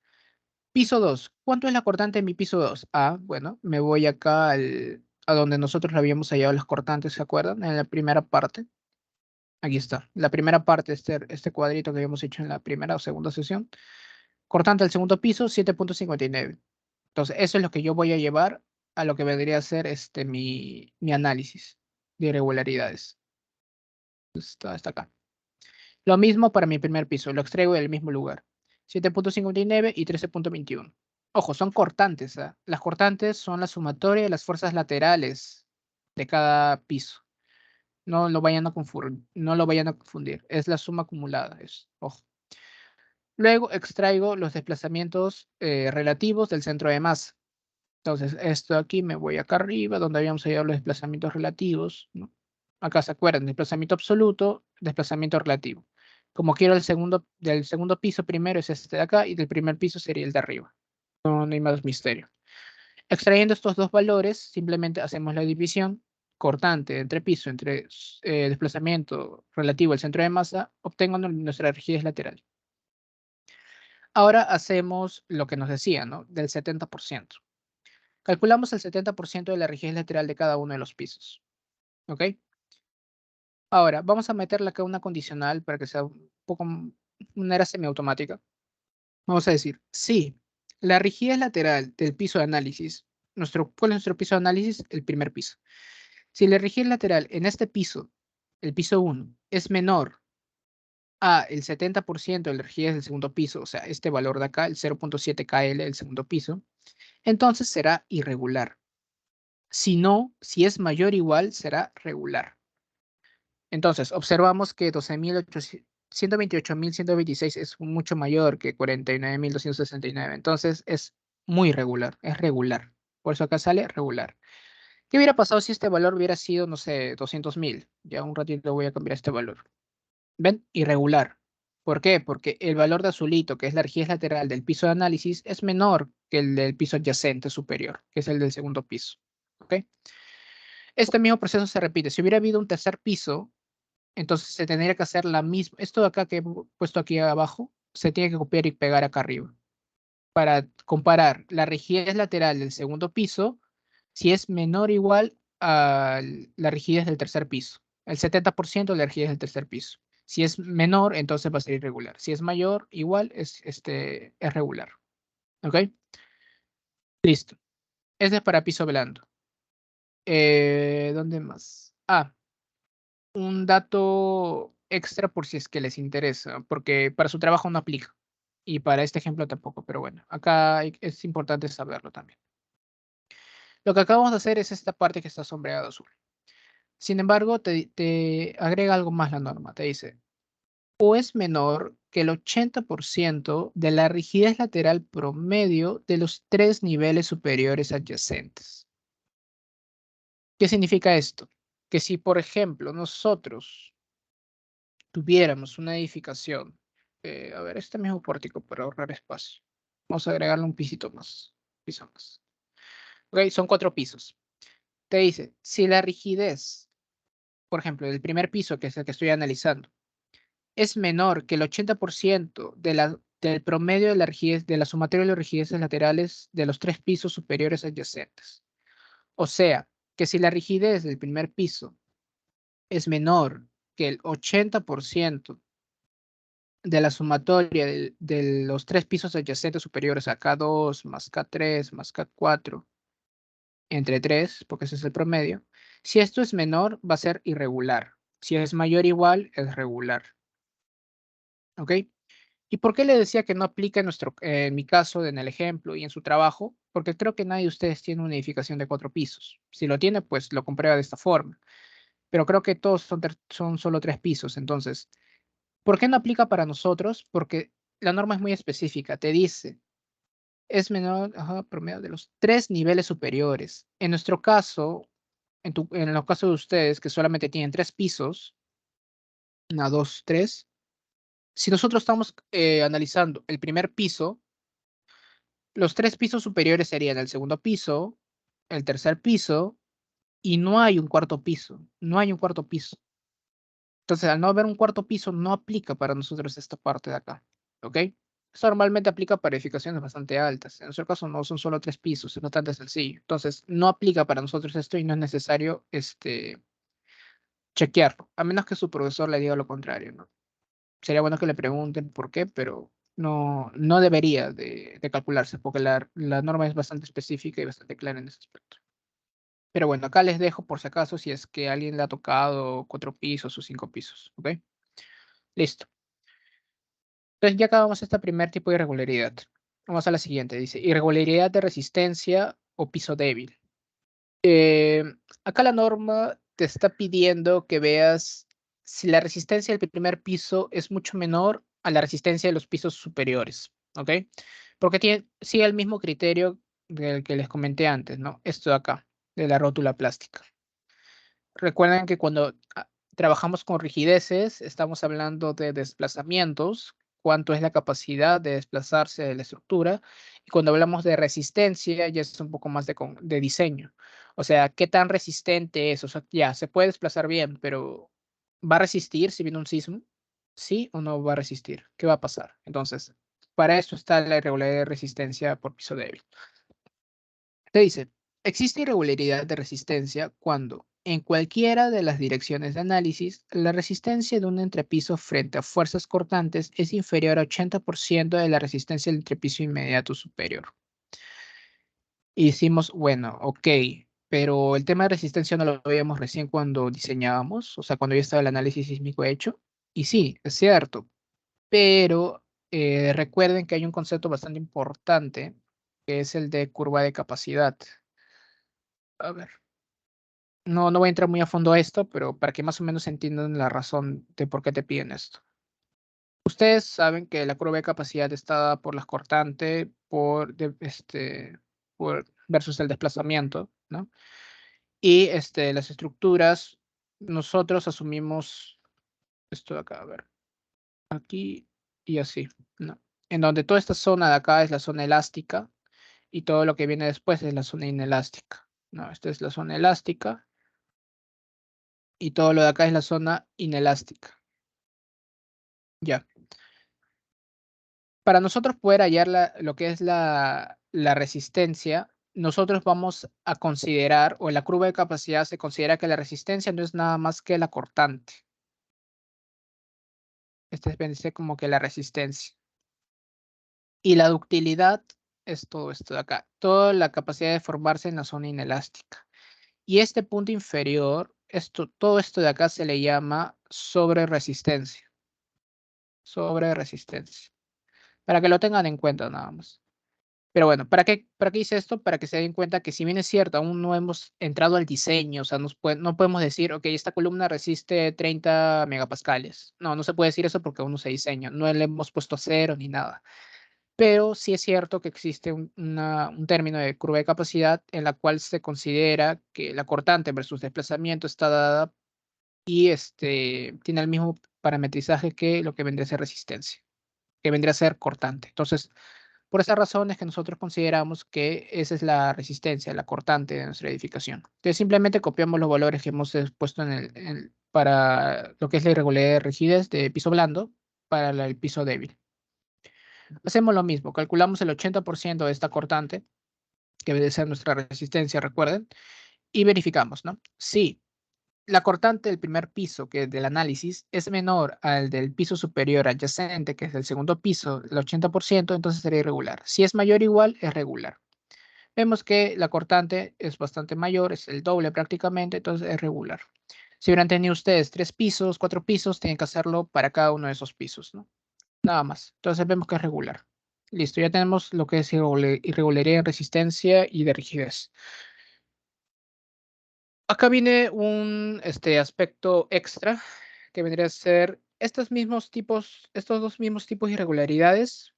Speaker 2: Piso 2. ¿Cuánto es la cortante en mi piso 2? Bueno, me voy acá a donde nosotros le habíamos hallado las cortantes, ¿se acuerdan? En la primera parte. Aquí está. La primera parte, este cuadrito que habíamos hecho en la primera o segunda sesión. Cortante del segundo piso, 7.59. Entonces, eso es lo que yo voy a llevar a lo que vendría a ser mi análisis de irregularidades. Está hasta acá. Lo mismo para mi primer piso, lo extraigo del mismo lugar. 7.59 y 13.21. Ojo, son cortantes, ¿ah? Las cortantes son la sumatoria de las fuerzas laterales de cada piso. No lo vayan a confundir. Es la suma acumulada. Ojo. Luego extraigo los desplazamientos relativos del centro de masa. Entonces, esto aquí me voy acá arriba, donde habíamos hallado los desplazamientos relativos, ¿no? Acá se acuerdan, desplazamiento absoluto, desplazamiento relativo. Como quiero del segundo piso primero es este de acá y del primer piso sería el de arriba. No hay más misterio. Extrayendo estos dos valores, simplemente hacemos la división cortante entre piso, entre desplazamiento relativo al centro de masa, obtengo nuestra rigidez lateral. Ahora hacemos lo que nos decía, ¿no? Del 70%. Calculamos el 70% de la rigidez lateral de cada uno de los pisos. ¿Ok? Ahora, vamos a meterle acá una condicional para que sea un poco una era semiautomática. Vamos a decir, sí, la rigidez lateral del piso de análisis, ¿cuál es nuestro piso de análisis? El primer piso. Si la rigidez lateral en este piso, el piso 1, es menor el 70% de la rigidez del segundo piso, o sea, este valor de acá, el 0.7 KL del segundo piso, entonces será irregular. Si no, si es mayor o igual, será regular. Entonces, observamos que 128.126 es mucho mayor que 49.269. Entonces, es muy regular, es regular. Por eso acá sale regular. ¿Qué hubiera pasado si este valor hubiera sido, no sé, 200.000? Ya un ratito voy a cambiar este valor. ¿Ven? Irregular. ¿Por qué? Porque el valor de azulito, que es la rigidez lateral del piso de análisis, es menor que el del piso adyacente superior, que es el del segundo piso. ¿Ok? Este mismo proceso se repite. Si hubiera habido un tercer piso, entonces se tendría que hacer la misma. Esto de acá que he puesto aquí abajo, se tiene que copiar y pegar acá arriba. Para comparar la rigidez lateral del segundo piso, si es menor o igual a la rigidez del tercer piso. El 70% de la rigidez del tercer piso. Si es menor, entonces va a ser irregular. Si es mayor, igual, es regular. ¿Ok? Listo. Este es para piso blando. ¿Dónde más? Un dato extra por si es que les interesa, porque para su trabajo no aplica. Y para este ejemplo tampoco, pero bueno, acá es importante saberlo también. Lo que acabamos de hacer es esta parte que está sombreada azul. Sin embargo, te agrega algo más la norma. Te dice, o es menor que el 80% de la rigidez lateral promedio de los tres niveles superiores adyacentes. ¿Qué significa esto? Que si, por ejemplo, nosotros tuviéramos una edificación, a ver, este mismo pórtico para ahorrar espacio. Vamos a agregarle un pisito más. Piso más. Ok, son 4 pisos. Te dice, si la rigidez, por ejemplo, del primer piso, que es el que estoy analizando, es menor que el 80% del promedio de la rigidez, de la sumatoria de las rigideces laterales de los tres pisos superiores adyacentes. O sea, que si la rigidez del primer piso es menor que el 80% de la sumatoria de los tres pisos adyacentes superiores a K2 más K3 más K4 entre 3, porque ese es el promedio. Si esto es menor, va a ser irregular. Si es mayor o igual, es regular. ¿Ok? ¿Y por qué le decía que no aplica en mi caso, en el ejemplo y en su trabajo? Porque creo que nadie de ustedes tiene una edificación de 4 pisos. Si lo tiene, pues lo comprueba de esta forma. Pero creo que todos son solo 3 pisos. Entonces, ¿por qué no aplica para nosotros? Porque la norma es muy específica. Te dice, es menor, promedio de los 3 niveles superiores. En nuestro caso, en los casos de ustedes que solamente tienen 3 pisos, 1, 2, 3. Si nosotros estamos analizando el primer piso, los 3 pisos superiores serían el segundo piso, el tercer piso, y no hay un cuarto piso. No hay un cuarto piso. Entonces, al no haber un cuarto piso, no aplica para nosotros esta parte de acá. ¿Ok? Esto normalmente aplica para edificaciones bastante altas. En nuestro caso no son solo 3 pisos, es bastante sencillo. Entonces, no aplica para nosotros esto y no es necesario chequearlo, a menos que su profesor le diga lo contrario, ¿no? Sería bueno que le pregunten por qué, pero no debería de calcularse, porque la norma es bastante específica y bastante clara en ese aspecto. Pero bueno, acá les dejo por si acaso si es que a alguien le ha tocado 4 pisos o 5 pisos, ¿ok? Listo. Entonces ya acabamos este primer tipo de irregularidad. Vamos a la siguiente. Dice, irregularidad de resistencia o piso débil. Eh, Acá la norma te está pidiendo que veas si la resistencia del primer piso es mucho menor a la resistencia de los pisos superiores, ¿ok? Porque sigue el mismo criterio del que les comenté antes, ¿no? Esto de acá, de la rótula plástica. Recuerden que cuando trabajamos con rigideces, estamos hablando de desplazamientos, cuánto es la capacidad de desplazarse de la estructura. Y cuando hablamos de resistencia, ya es un poco más de diseño. O sea, qué tan resistente es. O sea, ya se puede desplazar bien, pero ¿va a resistir si viene un sismo? ¿Sí o no va a resistir? ¿Qué va a pasar? Entonces, para eso está la irregularidad de resistencia por piso débil. Te dice, existe irregularidad de resistencia cuando, en cualquiera de las direcciones de análisis, la resistencia de un entrepiso frente a fuerzas cortantes es inferior a 80% de la resistencia del entrepiso inmediato superior. Y decimos, bueno, ok, pero el tema de resistencia no lo veíamos recién cuando diseñábamos, o sea, cuando ya estaba el análisis sísmico hecho. Y sí, es cierto, pero recuerden que hay un concepto bastante importante, que es el de curva de capacidad. A ver, no voy a entrar muy a fondo a esto, pero para que más o menos entiendan la razón de por qué te piden esto. Ustedes saben que la curva de capacidad está dada por las cortantes versus el desplazamiento, ¿no? Y las estructuras, nosotros asumimos esto de acá, a ver, aquí y así, ¿no? En donde toda esta zona de acá es la zona elástica y todo lo que viene después es la zona inelástica, ¿no? Esta es la zona elástica y todo lo de acá es la zona inelástica. Ya. Para nosotros poder hallar lo que es la resistencia, nosotros vamos a considerar, o en la curva de capacidad se considera que la resistencia no es nada más que la cortante. Este es como que la resistencia. Y la ductilidad es todo esto de acá, toda la capacidad de formarse en la zona inelástica. Y este punto inferior, todo esto de acá se le llama sobreresistencia. Sobreresistencia. Para que lo tengan en cuenta nada más. Pero bueno, ¿para qué hice esto? Para que se den cuenta que si bien es cierto, aún no hemos entrado al diseño, o sea, no podemos decir, ok, esta columna resiste 30 megapascales. No se puede decir eso porque aún no se diseña, no le hemos puesto cero ni nada. Pero sí es cierto que existe un término de curva de capacidad en la cual se considera que la cortante versus desplazamiento está dada y tiene el mismo parametrizaje que lo que vendría a ser resistencia, que vendría a ser cortante. Entonces, por esa razón es que nosotros consideramos que esa es la resistencia, la cortante de nuestra edificación. Entonces simplemente copiamos los valores que hemos puesto para lo que es la irregularidad de rigidez de piso blando para el piso débil. Hacemos lo mismo, calculamos el 80% de esta cortante, que debe ser nuestra resistencia, recuerden, y verificamos, ¿no? Si la cortante del primer piso, que es del análisis, es menor al del piso superior adyacente, que es del segundo piso, el 80%, entonces sería irregular. Si es mayor o igual, es regular. Vemos que la cortante es bastante mayor, es el doble prácticamente, entonces es regular. Si hubieran tenido ustedes 3 pisos, 4 pisos, tienen que hacerlo para cada uno de esos pisos, ¿no? Nada más. Entonces vemos que es regular. Listo, ya tenemos lo que es irregularidad en resistencia y de rigidez. Acá viene un aspecto extra que vendría a ser estos dos mismos tipos de irregularidades,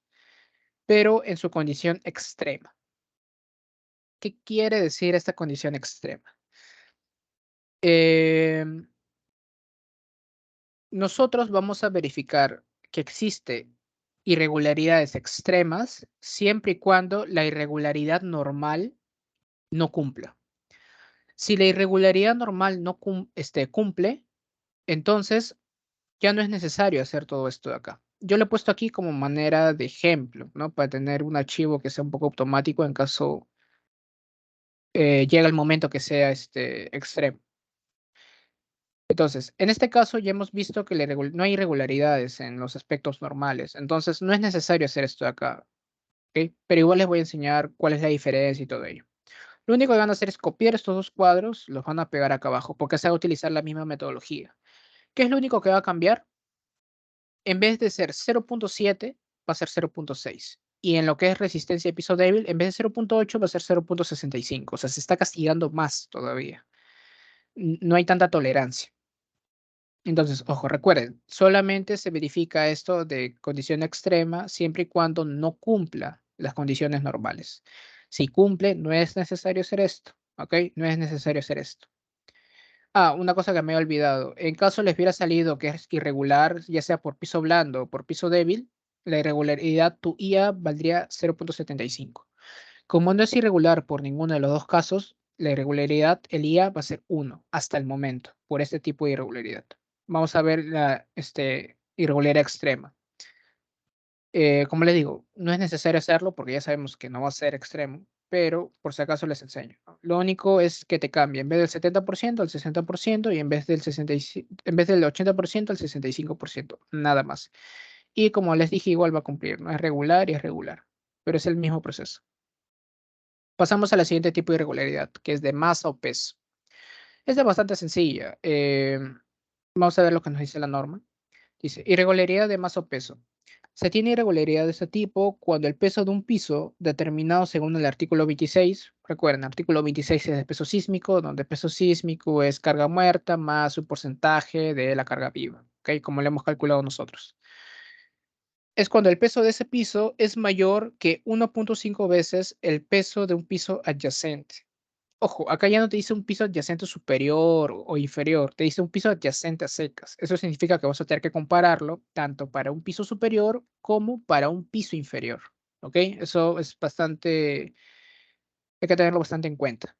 Speaker 2: pero en su condición extrema. ¿Qué quiere decir esta condición extrema? Em, Nosotros vamos a verificar que existe irregularidades extremas siempre y cuando la irregularidad normal no cumpla. Si la irregularidad normal no cumple, entonces ya no es necesario hacer todo esto de acá. Yo lo he puesto aquí como manera de ejemplo, ¿no? Para tener un archivo que sea un poco automático en caso llegue el momento que sea extremo. Entonces, en este caso ya hemos visto que no hay irregularidades en los aspectos normales, entonces no es necesario hacer esto de acá, ¿ok? Pero igual les voy a enseñar cuál es la diferencia y todo ello. Lo único que van a hacer es copiar estos dos cuadros, los van a pegar acá abajo, porque se va a utilizar la misma metodología. ¿Qué es lo único que va a cambiar? En vez de ser 0.7, va a ser 0.6. Y en lo que es resistencia de piso débil, en vez de 0.8 va a ser 0.65. O sea, se está castigando más todavía. No hay tanta tolerancia. Entonces, ojo, recuerden, solamente se verifica esto de condición extrema siempre y cuando no cumpla las condiciones normales. Si cumple, no es necesario hacer esto, ¿ok? No es necesario hacer esto. Ah, una cosa que me he olvidado. En caso les hubiera salido que es irregular, ya sea por piso blando o por piso débil, la irregularidad, tu IA valdría 0.75. Como no es irregular por ninguno de los dos casos, la irregularidad, el IA va a ser 1 hasta el momento, por este tipo de irregularidad. Vamos a ver la irregularidad extrema. Como les digo, no es necesario hacerlo porque ya sabemos que no va a ser extremo, pero por si acaso les enseño, ¿no? Lo único es que te cambie en vez del 70% al 60% y en vez del 80% al 65%, nada más. Y como les dije, igual va a cumplir, ¿no? Es regular y es regular, pero es el mismo proceso. Pasamos a la siguiente tipo de irregularidad, que es de masa o peso. Esta es bastante sencilla. Vamos a ver lo que nos dice la norma. Dice, irregularidad de masa o peso. Se tiene irregularidad de este tipo cuando el peso de un piso, determinado según el artículo 26, recuerden, artículo 26 es el peso sísmico, donde el peso sísmico es carga muerta más un porcentaje de la carga viva, ¿ok? Como lo hemos calculado nosotros. Es cuando el peso de ese piso es mayor que 1.5 veces el peso de un piso adyacente. Ojo, acá ya no te dice un piso adyacente superior o inferior, te dice un piso adyacente a secas. Eso significa que vas a tener que compararlo tanto para un piso superior como para un piso inferior. ¿Ok? Eso es bastante, hay que tenerlo bastante en cuenta.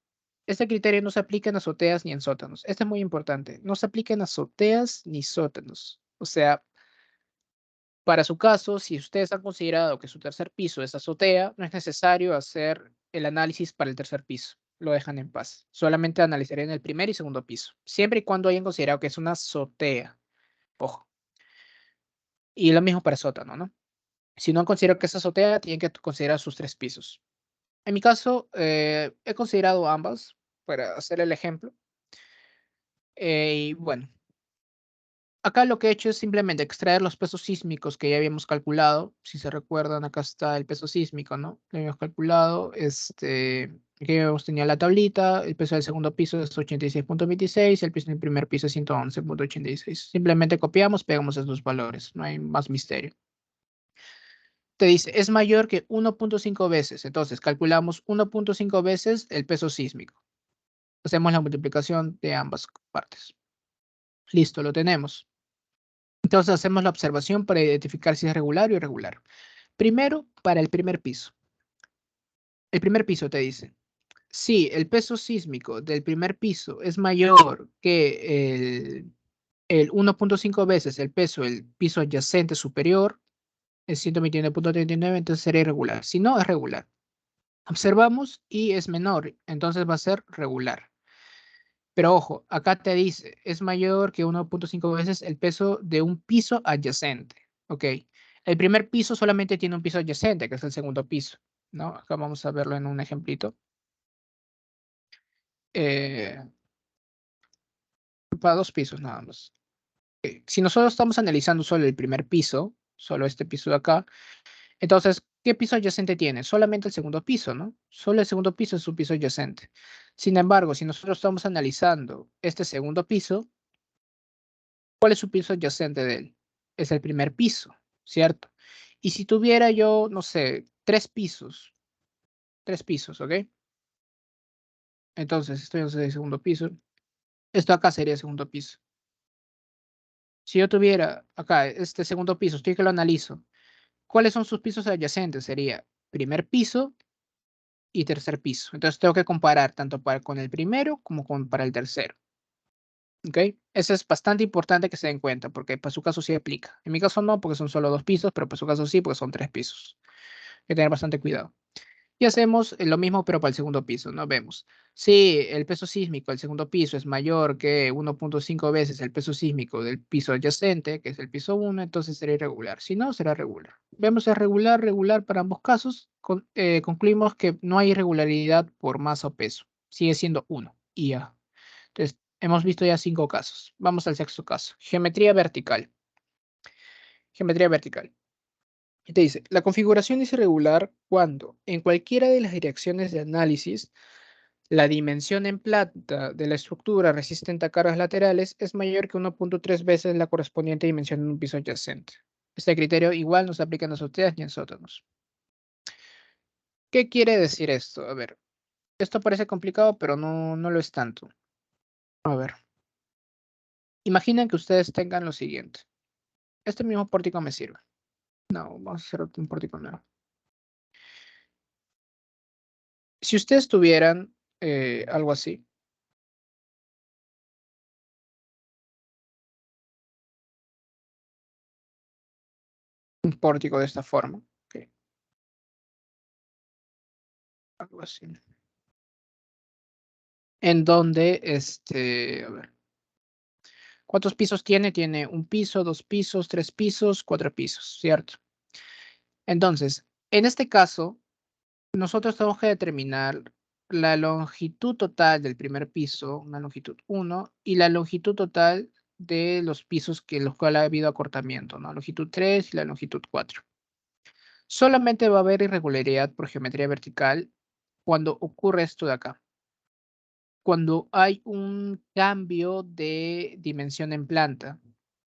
Speaker 2: Este criterio no se aplica en azoteas ni en sótanos. Este es muy importante. No se aplica en azoteas ni sótanos. O sea, para su caso, si ustedes han considerado que su tercer piso es azotea, no es necesario hacer el análisis para el tercer piso. Lo dejan en paz. Solamente analizarían el primer y segundo piso, siempre y cuando hayan considerado que es una azotea. Ojo. Y lo mismo para sótano, ¿no? Si no han considerado que es azotea, tienen que considerar sus tres pisos. En mi caso, he considerado ambas para hacer el ejemplo. Y bueno, acá lo que he hecho es simplemente extraer los pesos sísmicos que ya habíamos calculado. Si se recuerdan, acá está el peso sísmico, ¿no? Lo habíamos calculado. Aquí habíamos tenido la tablita. El peso del segundo piso es 86.26. El peso del primer piso es 111.86. Simplemente copiamos, pegamos esos valores. No hay más misterio. Te dice, es mayor que 1.5 veces. Entonces, calculamos 1.5 veces el peso sísmico. Hacemos la multiplicación de ambas partes. Listo, lo tenemos. Entonces hacemos la observación para identificar si es regular o irregular. Primero, para el primer piso. El primer piso te dice, si el peso sísmico del primer piso es mayor que el 1.5 veces el peso del piso adyacente superior, es 129.39, entonces será irregular. Si no, es regular. Observamos y es menor, entonces va a ser regular. Pero ojo, acá te dice, es mayor que 1.5 veces el peso de un piso adyacente. ¿Ok? El primer piso solamente tiene un piso adyacente, que es el segundo piso, ¿no? Acá vamos a verlo en un ejemplito. Eh, para dos pisos nada más. Si nosotros estamos analizando solo el primer piso, solo este piso de acá, entonces, ¿qué piso adyacente tiene? Solamente el segundo piso, ¿no? Solo el segundo piso es su piso adyacente. Sin embargo, si nosotros estamos analizando este segundo piso, ¿cuál es su piso adyacente de él? Es el primer piso, ¿cierto? Y si tuviera yo, no sé, tres pisos, ¿ok? Entonces, esto es el segundo piso. Esto acá sería el segundo piso. Si yo tuviera acá este segundo piso, estoy que lo analizo. ¿Cuáles son sus pisos adyacentes? Sería primer piso y tercer piso. Entonces tengo que comparar tanto con el primero como para el tercero. ¿Ok? Eso es bastante importante que se den cuenta, porque para su caso sí aplica. En mi caso no, porque son solo dos pisos, pero para su caso sí, porque son tres pisos. Hay que tener bastante cuidado. Y hacemos lo mismo, pero para el segundo piso, ¿no? Vemos. Si el peso sísmico del segundo piso es mayor que 1.5 veces el peso sísmico del piso adyacente, que es el piso 1, entonces será irregular. Si no, será regular. Vemos es regular, regular para ambos casos. Concluimos que no hay irregularidad por masa o peso. Sigue siendo 1 y ya. Entonces, hemos visto ya 5 casos. Vamos al sexto caso. Geometría vertical. Geometría vertical. Y te dice, la configuración es irregular cuando en cualquiera de las direcciones de análisis, la dimensión en planta de la estructura resistente a cargas laterales es mayor que 1.3 veces la correspondiente dimensión en un piso adyacente. Este criterio igual no se aplica en azoteas ni en sótanos. ¿Qué quiere decir esto? A ver, esto parece complicado, pero no lo es tanto. A ver, imaginen que ustedes tengan lo siguiente. Este mismo pórtico me sirve. No, vamos a hacer un pórtico nuevo. Si ustedes tuvieran algo así, un pórtico de esta forma, ok, algo así, en donde, a ver, ¿cuántos pisos tiene? Tiene un piso, dos pisos, tres pisos, cuatro pisos, ¿cierto? Entonces, en este caso, nosotros tenemos que determinar la longitud total del primer piso, una longitud 1, y la longitud total de los pisos en los cuales ha habido acortamiento, ¿no? Longitud 3 y la longitud 4. Solamente va a haber irregularidad por geometría vertical cuando ocurre esto de acá. Cuando hay un cambio de dimensión en planta.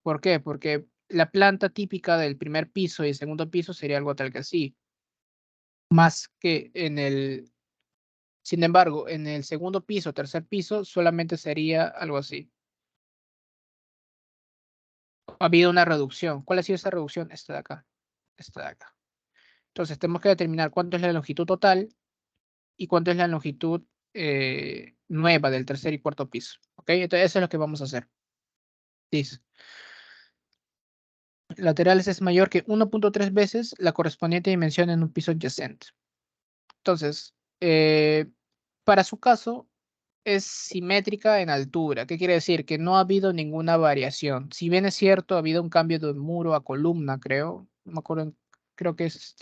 Speaker 2: ¿Por qué? Porque la planta típica del primer piso y el segundo piso sería algo tal que así. Más que en el... Sin embargo, en el segundo piso, tercer piso, solamente sería algo así. Ha habido una reducción. ¿Cuál ha sido esa reducción? Esta de acá. Esta de acá. Entonces, tenemos que determinar cuánto es la longitud total y cuánto es la longitud nueva del tercer y cuarto piso. ¿Ok? Entonces, eso es lo que vamos a hacer. Dice, laterales es mayor que 1.3 veces la correspondiente dimensión en un piso adyacente. Entonces, para su caso, es simétrica en altura. ¿Qué quiere decir? Que no ha habido ninguna variación. Si bien es cierto, ha habido un cambio de muro a columna, creo. No me acuerdo, creo que es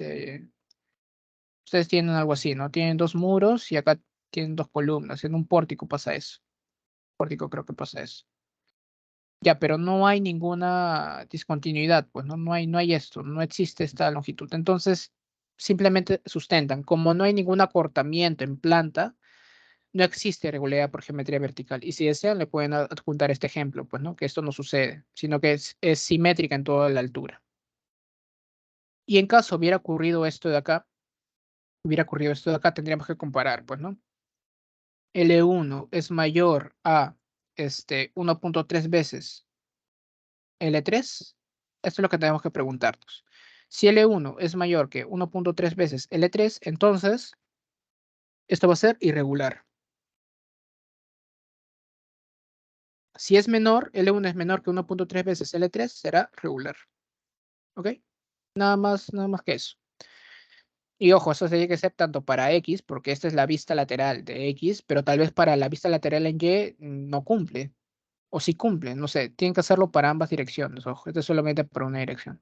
Speaker 2: ustedes tienen algo así, ¿no? Tienen dos muros y acá tienen dos columnas. En un pórtico pasa eso. Pórtico creo que pasa eso. Ya, pero no hay ninguna discontinuidad, pues no hay esto, no existe esta longitud. Entonces, simplemente sustentan. Como no hay ningún acortamiento en planta, no existe regularidad por geometría vertical. Y si desean, le pueden adjuntar este ejemplo, pues, ¿no? Que esto no sucede, sino que es simétrica en toda la altura. Y en caso hubiera ocurrido esto de acá, tendríamos que comparar, pues, ¿no? L1 es mayor a 1.3 veces L3. Esto es lo que tenemos que preguntarnos. Si L1 es mayor que 1.3 veces L3, entonces esto va a ser irregular. Si es menor, L1 es menor que 1.3 veces L3, será regular. ¿Ok? Nada más que eso. Y ojo, eso tiene que ser tanto para X, porque esta es la vista lateral de X, pero tal vez para la vista lateral en Y no cumple. O sí cumple, no sé. Tienen que hacerlo para ambas direcciones. Ojo, esto es solamente para una dirección.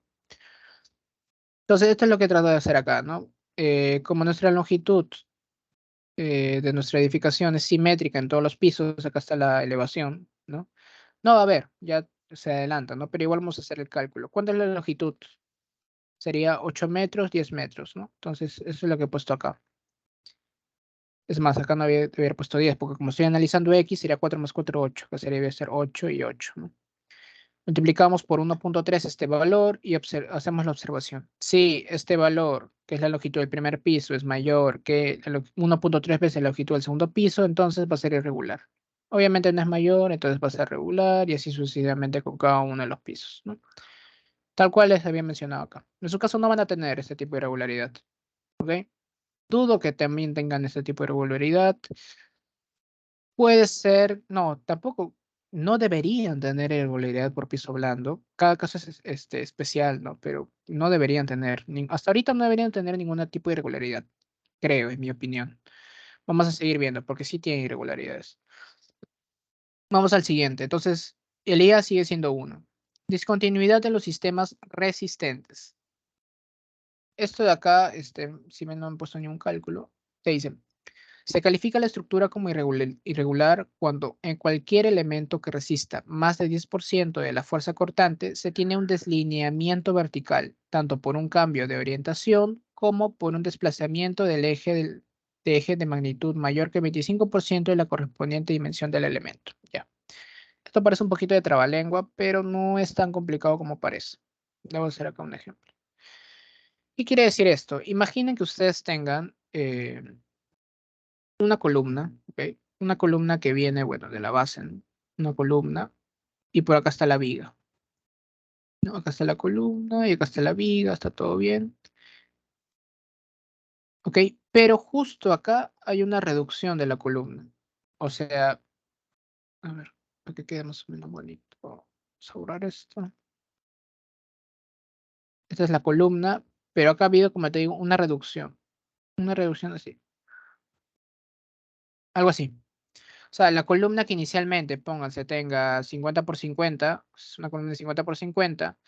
Speaker 2: Entonces, esto es lo que trato de hacer acá, ¿no? Como nuestra longitud de nuestra edificación es simétrica en todos los pisos, acá está la elevación, ¿no? No, a ver, ya se adelanta, ¿no? Pero igual vamos a hacer el cálculo. ¿Cuánto es la longitud? Sería 8 metros, 10 metros, ¿no? Entonces, eso es lo que he puesto acá. Es más, acá no había, debería haber puesto 10, porque como estoy analizando X, sería 4 más 4, 8. Acá sería, debe ser 8 y 8, ¿no? Multiplicamos por 1.3 este valor y hacemos la observación. Si este valor, que es la longitud del primer piso, es mayor que 1.3 veces la longitud del segundo piso, entonces va a ser irregular. Obviamente no es mayor, entonces va a ser regular y así sucesivamente con cada uno de los pisos, ¿no? Tal cual les había mencionado acá. En su caso no van a tener este tipo de irregularidad, ¿ok? Dudo que también tengan este tipo de irregularidad. Puede ser, no, tampoco, no deberían tener irregularidad por piso blando. Cada caso es especial, ¿no? Pero no deberían tener, hasta ahorita no deberían tener ningún tipo de irregularidad, creo, en mi opinión. Vamos a seguir viendo, porque sí tienen irregularidades. Vamos al siguiente. Entonces, el IA sigue siendo 1. Discontinuidad de los sistemas resistentes. Esto de acá, si me no han puesto ni un cálculo, te dice, se califica la estructura como irregular cuando en cualquier elemento que resista más del 10% de la fuerza cortante se tiene un deslineamiento vertical, tanto por un cambio de orientación como por un desplazamiento del eje de magnitud mayor que 25% de la correspondiente dimensión del elemento. Ya. Esto parece un poquito de trabalengua, pero no es tan complicado como parece. Debo hacer acá un ejemplo. ¿Qué quiere decir esto? Imaginen que ustedes tengan una columna, ¿ok? Una columna que viene, bueno, de la base, ¿no? Una columna, y por acá está la viga, ¿no? Acá está la columna y acá está la viga, está todo bien, ¿ok? Pero justo acá hay una reducción de la columna. O sea, a ver, para que quede más o menos bonito. Vamos a borrar esto. Esta es la columna, pero acá ha habido, como te digo, una reducción. Una reducción así. Algo así. O sea, la columna que inicialmente, pónganse, tenga 50 por 50, es una columna de 50 por 50,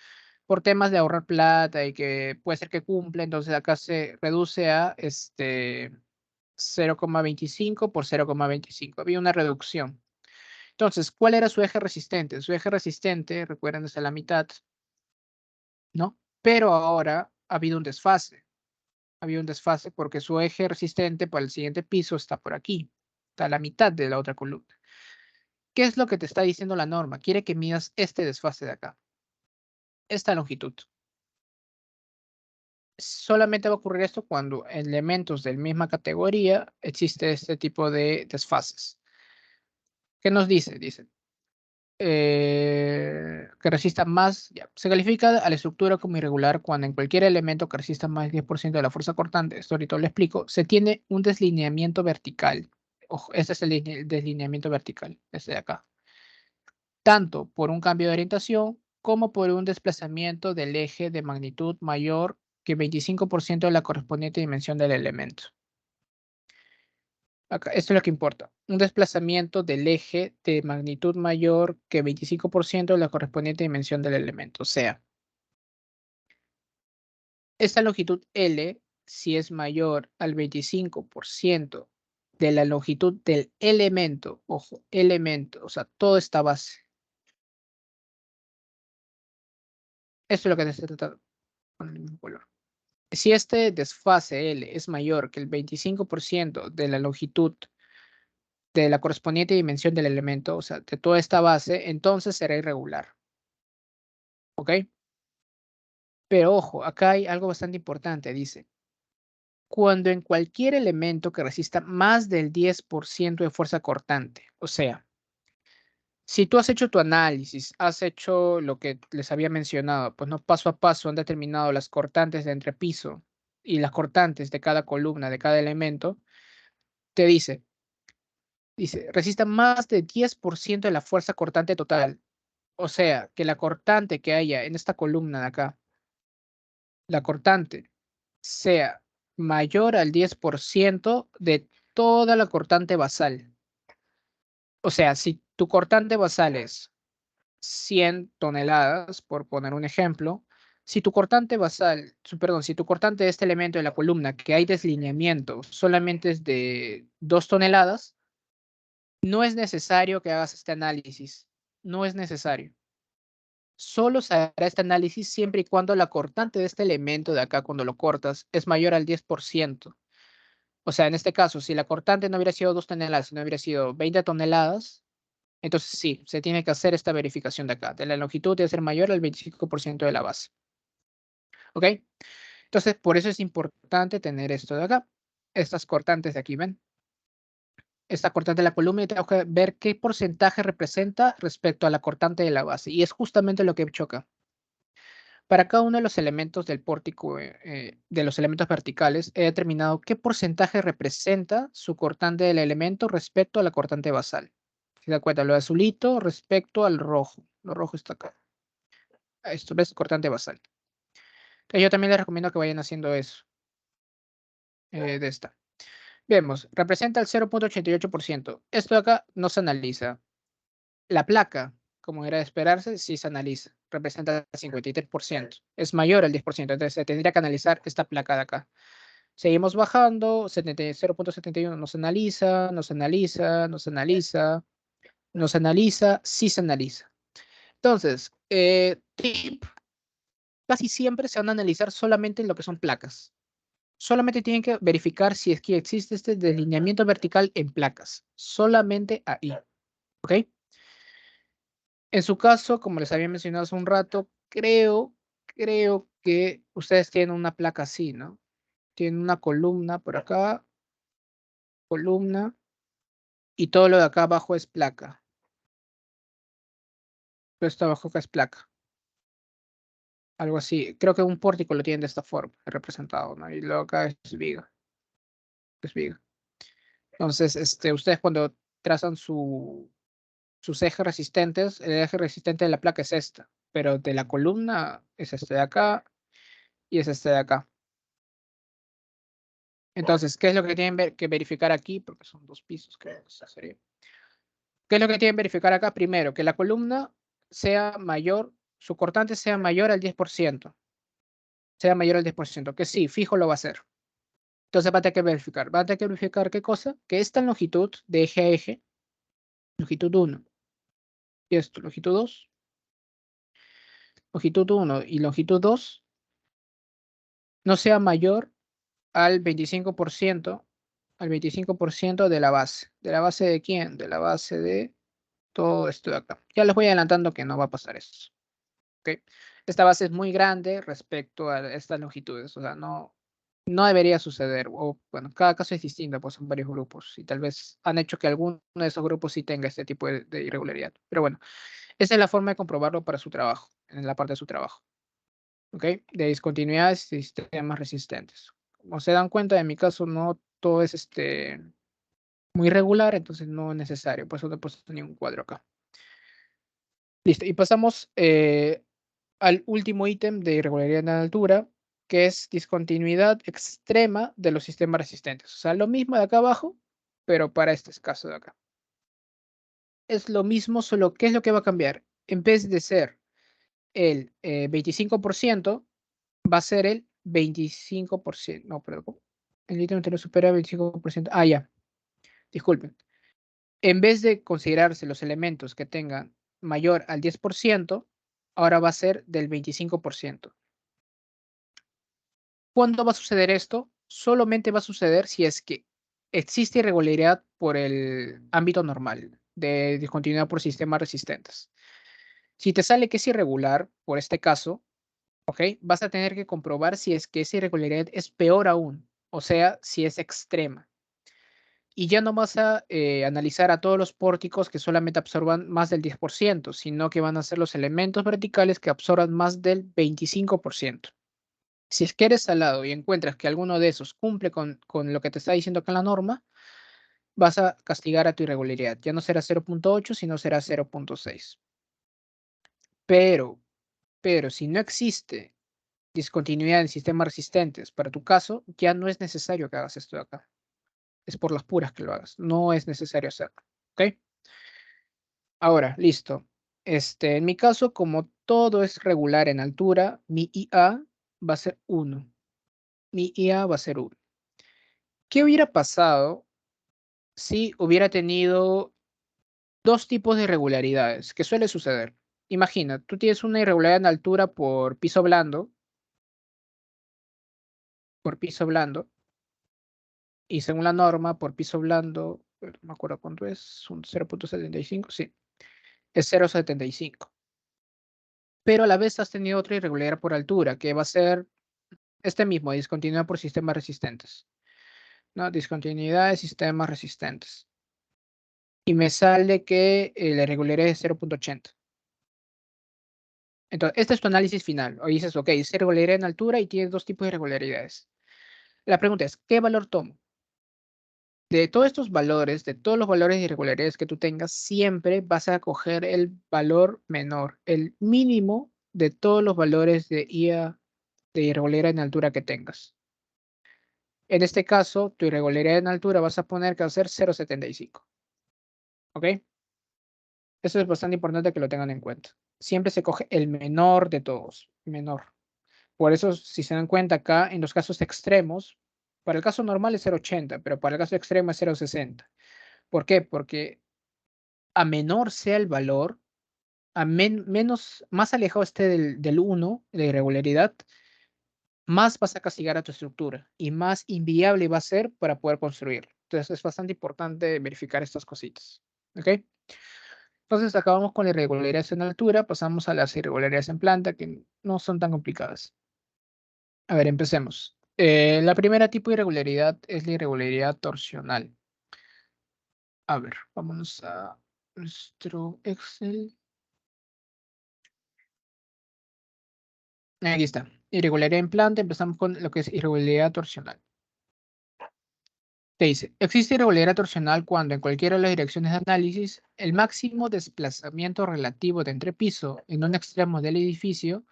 Speaker 2: por temas de ahorrar plata y que puede ser que cumpla, entonces acá se reduce a 0,25 por 0,25. Había una reducción. Entonces, ¿cuál era su eje resistente? Su eje resistente, recuerden, es a la mitad, ¿no? Pero ahora ha habido un desfase. Ha habido un desfase porque su eje resistente para el siguiente piso está por aquí. Está a la mitad de la otra columna. ¿Qué es lo que te está diciendo la norma? Quiere que midas este desfase de acá. Esta longitud. Solamente va a ocurrir esto cuando en elementos de la misma categoría existe este tipo de desfases. ¿Qué nos dice? Dice que resista más, ya, se califica a la estructura como irregular cuando en cualquier elemento que resista más del 10% de la fuerza cortante, esto ahorita lo explico, se tiene un deslineamiento vertical. Ojo, este es el deslineamiento vertical, este de acá. Tanto por un cambio de orientación como por un desplazamiento del eje de magnitud mayor que 25% de la correspondiente dimensión del elemento. Acá, esto es lo que importa. Un desplazamiento del eje de magnitud mayor que 25% de la correspondiente dimensión del elemento. O sea, esta longitud L, si es mayor al 25% de la longitud del elemento, ojo, elemento, o sea, toda esta base. Esto es lo que te tratando con el mismo color. Si este desfase L es mayor que el 25% de la longitud de la correspondiente dimensión del elemento, o sea, de toda esta base, entonces será irregular. ¿Ok? Pero ojo, acá hay algo bastante importante, dice. Cuando en cualquier elemento que resista más del 10% de fuerza cortante, o sea, si tú has hecho tu análisis, has hecho lo que les había mencionado, pues no paso a paso han determinado las cortantes de entrepiso y las cortantes de cada columna, de cada elemento, te dice, resista más del 10% de la fuerza cortante total. O sea, que la cortante que haya en esta columna de acá, la cortante sea mayor al 10% de toda la cortante basal. O sea, si tu cortante basal es 100 toneladas, por poner un ejemplo, si tu cortante basal, perdón, si tu cortante de este elemento de la columna que hay deslineamiento solamente es de 2 toneladas, no es necesario que hagas este análisis. No es necesario. Solo se hará este análisis siempre y cuando la cortante de este elemento de acá, cuando lo cortas, es mayor al 10%. O sea, en este caso, si la cortante no hubiera sido 2 toneladas, sino hubiera sido 20 toneladas, entonces sí, se tiene que hacer esta verificación de acá. De la longitud debe ser mayor al 25% de la base. ¿Ok? Entonces, por eso es importante tener esto de acá. Estas cortantes de aquí, ¿ven? Esta cortante de la columna y tengo que ver qué porcentaje representa respecto a la cortante de la base. Y es justamente lo que choca. Para cada uno de los elementos del pórtico, de los elementos verticales, he determinado qué porcentaje representa su cortante del elemento respecto a la cortante basal. Si se da cuenta, lo azulito respecto al rojo. Lo rojo está acá. Esto es cortante basal. Entonces, yo también les recomiendo que vayan haciendo eso. De esta. Vemos, representa el 0,88%. Esto de acá no se analiza. La placa, como era de esperarse, sí se analiza. Representa el 53%. Es mayor al 10%. Entonces se tendría que analizar esta placa de acá. Seguimos bajando. 0,71 no se analiza, no se analiza, no se analiza, no se analiza, sí se analiza. Entonces, tip, casi siempre se van a analizar solamente lo que son placas. Solamente tienen que verificar si es que existe este deslineamiento vertical en placas. Solamente ahí. ¿Ok? En su caso, como les había mencionado hace un rato, creo que ustedes tienen una placa así, ¿no? Tienen una columna por acá, columna, y todo lo de acá abajo es placa. Todo esto abajo acá es placa. Algo así. Creo que un pórtico lo tienen de esta forma, representado, ¿no? Y luego acá es viga. Es viga. Entonces, ustedes cuando trazan sus ejes resistentes, el eje resistente de la placa es esta, pero de la columna es este de acá y es este de acá. Entonces, ¿qué es lo que tienen que verificar aquí? Porque son 2 pisos, creo que sería. ¿Qué es lo que tienen que verificar acá? Primero, que la columna sea mayor, su cortante sea mayor al 10%. Sea mayor al 10%, que sí, fijo lo va a hacer. Entonces va a tener que verificar. Va a tener que verificar qué cosa? Que esta longitud de eje a eje, longitud 1, y esto, longitud 2, longitud 1 y longitud 2 no sea mayor al 25%, de la base. ¿De la base de quién? De la base de todo esto de acá. Ya les voy adelantando que no va a pasar eso. ¿Ok? Esta base es muy grande respecto a estas longitudes. O sea, no debería suceder. O bueno, cada caso es distinto, pues son varios grupos. Y tal vez han hecho que alguno de esos grupos sí tenga este tipo de irregularidad. Pero bueno, esa es la forma de comprobarlo para su trabajo, en la parte de su trabajo. ¿Ok? De discontinuidades y sistemas resistentes. Como se dan cuenta, en mi caso no todo es muy regular, entonces no es necesario. Por eso no he puesto ningún cuadro acá. Listo. Y pasamos al último ítem de irregularidad en la altura, que es discontinuidad extrema de los sistemas resistentes. O sea, lo mismo de acá abajo, pero para este caso de acá. Es lo mismo, solo ¿qué es lo que va a cambiar? En vez de ser el 25%, va a ser el 25%. No, perdón. El ítem anterior supera el 25%. Ah, ya. Disculpen. En vez de considerarse los elementos que tengan mayor al 10%, ahora va a ser del 25%. ¿Cuándo va a suceder esto? Solamente va a suceder si es que existe irregularidad por el ámbito normal de discontinuidad por sistemas resistentes. Si te sale que es irregular, por este caso, ¿ok? Vas a tener que comprobar si es que esa irregularidad es peor aún, o sea, si es extrema. Y ya no vas a analizar a todos los pórticos que solamente absorban más del 10%, sino que van a ser los elementos verticales que absorban más del 25%. Si es que eres salado y encuentras que alguno de esos cumple con lo que te está diciendo acá en la norma, vas a castigar a tu irregularidad. Ya no será 0.8, sino será 0.6. Pero, pero si no existe discontinuidad en sistemas resistentes para tu caso, ya no es necesario que hagas esto de acá. Es por las puras que lo hagas. No es necesario hacerlo. ¿Ok? Ahora, listo. En mi caso, como todo es regular en altura, mi IA va a ser 1. Mi IA va a ser 1. ¿Qué hubiera pasado si hubiera tenido dos tipos de irregularidades? ¿Qué suele suceder? Imagina, tú tienes una irregularidad en altura por piso blando, y según la norma, por piso blando, no me acuerdo cuánto es, un 0.75, sí, es 0.75. Pero a la vez has tenido otra irregularidad por altura, que va a ser este mismo, discontinuidad por sistemas resistentes. ¿No? Discontinuidad de sistemas resistentes. Y me sale que la irregularidad es 0.80. Entonces, este es tu análisis final. O dices, ok, es irregularidad en altura y tienes dos tipos de irregularidades. La pregunta es, ¿qué valor tomo? De todos estos valores, de todos los valores de irregularidades que tú tengas, siempre vas a coger el valor menor, el mínimo de todos los valores de IA, de irregularidad en altura que tengas. En este caso, tu irregularidad en altura vas a poner que va a ser 0.75. ¿Ok? Eso es bastante importante que lo tengan en cuenta. Siempre se coge el menor de todos, menor. Por eso, si se dan cuenta acá, en los casos extremos, para el caso normal es 0.80, pero para el caso extremo es 0.60. ¿Por qué? Porque a menor sea el valor, más alejado esté del 1, de irregularidad, más vas a castigar a tu estructura y más inviable va a ser para poder construir. Entonces es bastante importante verificar estas cositas. ¿Ok? Entonces acabamos con la irregularidades en altura, pasamos a las irregularidades en planta, que no son tan complicadas. A ver, empecemos. La primera tipo de irregularidad es la irregularidad torsional. A ver, vámonos a nuestro Excel. Aquí está. Irregularidad en planta, empezamos con lo que es irregularidad torsional. Te dice, existe irregularidad torsional cuando en cualquiera de las direcciones de análisis el máximo desplazamiento relativo de entrepiso en un extremo del edificio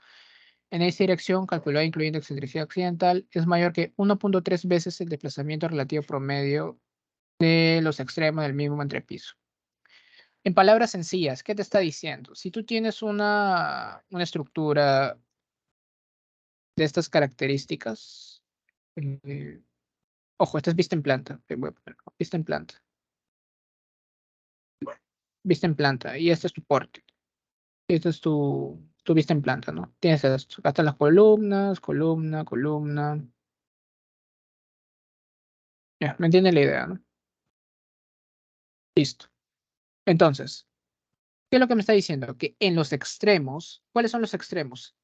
Speaker 2: en esta dirección, calculada incluyendo excentricidad accidental, es mayor que 1.3 veces el desplazamiento relativo promedio de los extremos del mismo entrepiso. En palabras sencillas, ¿qué te está diciendo? Si tú tienes una estructura de estas características, eh, ojo, esta es vista en planta, voy a poner, vista en planta, y este es tu pórtico. Esto es tu vista en planta, ¿no? Tienes esto. Acá están las columnas, columna, columna. Ya, ¿me entienden la idea, no? Listo. Entonces, ¿qué es lo que me está diciendo? Que en los extremos, ¿cuáles son los extremos?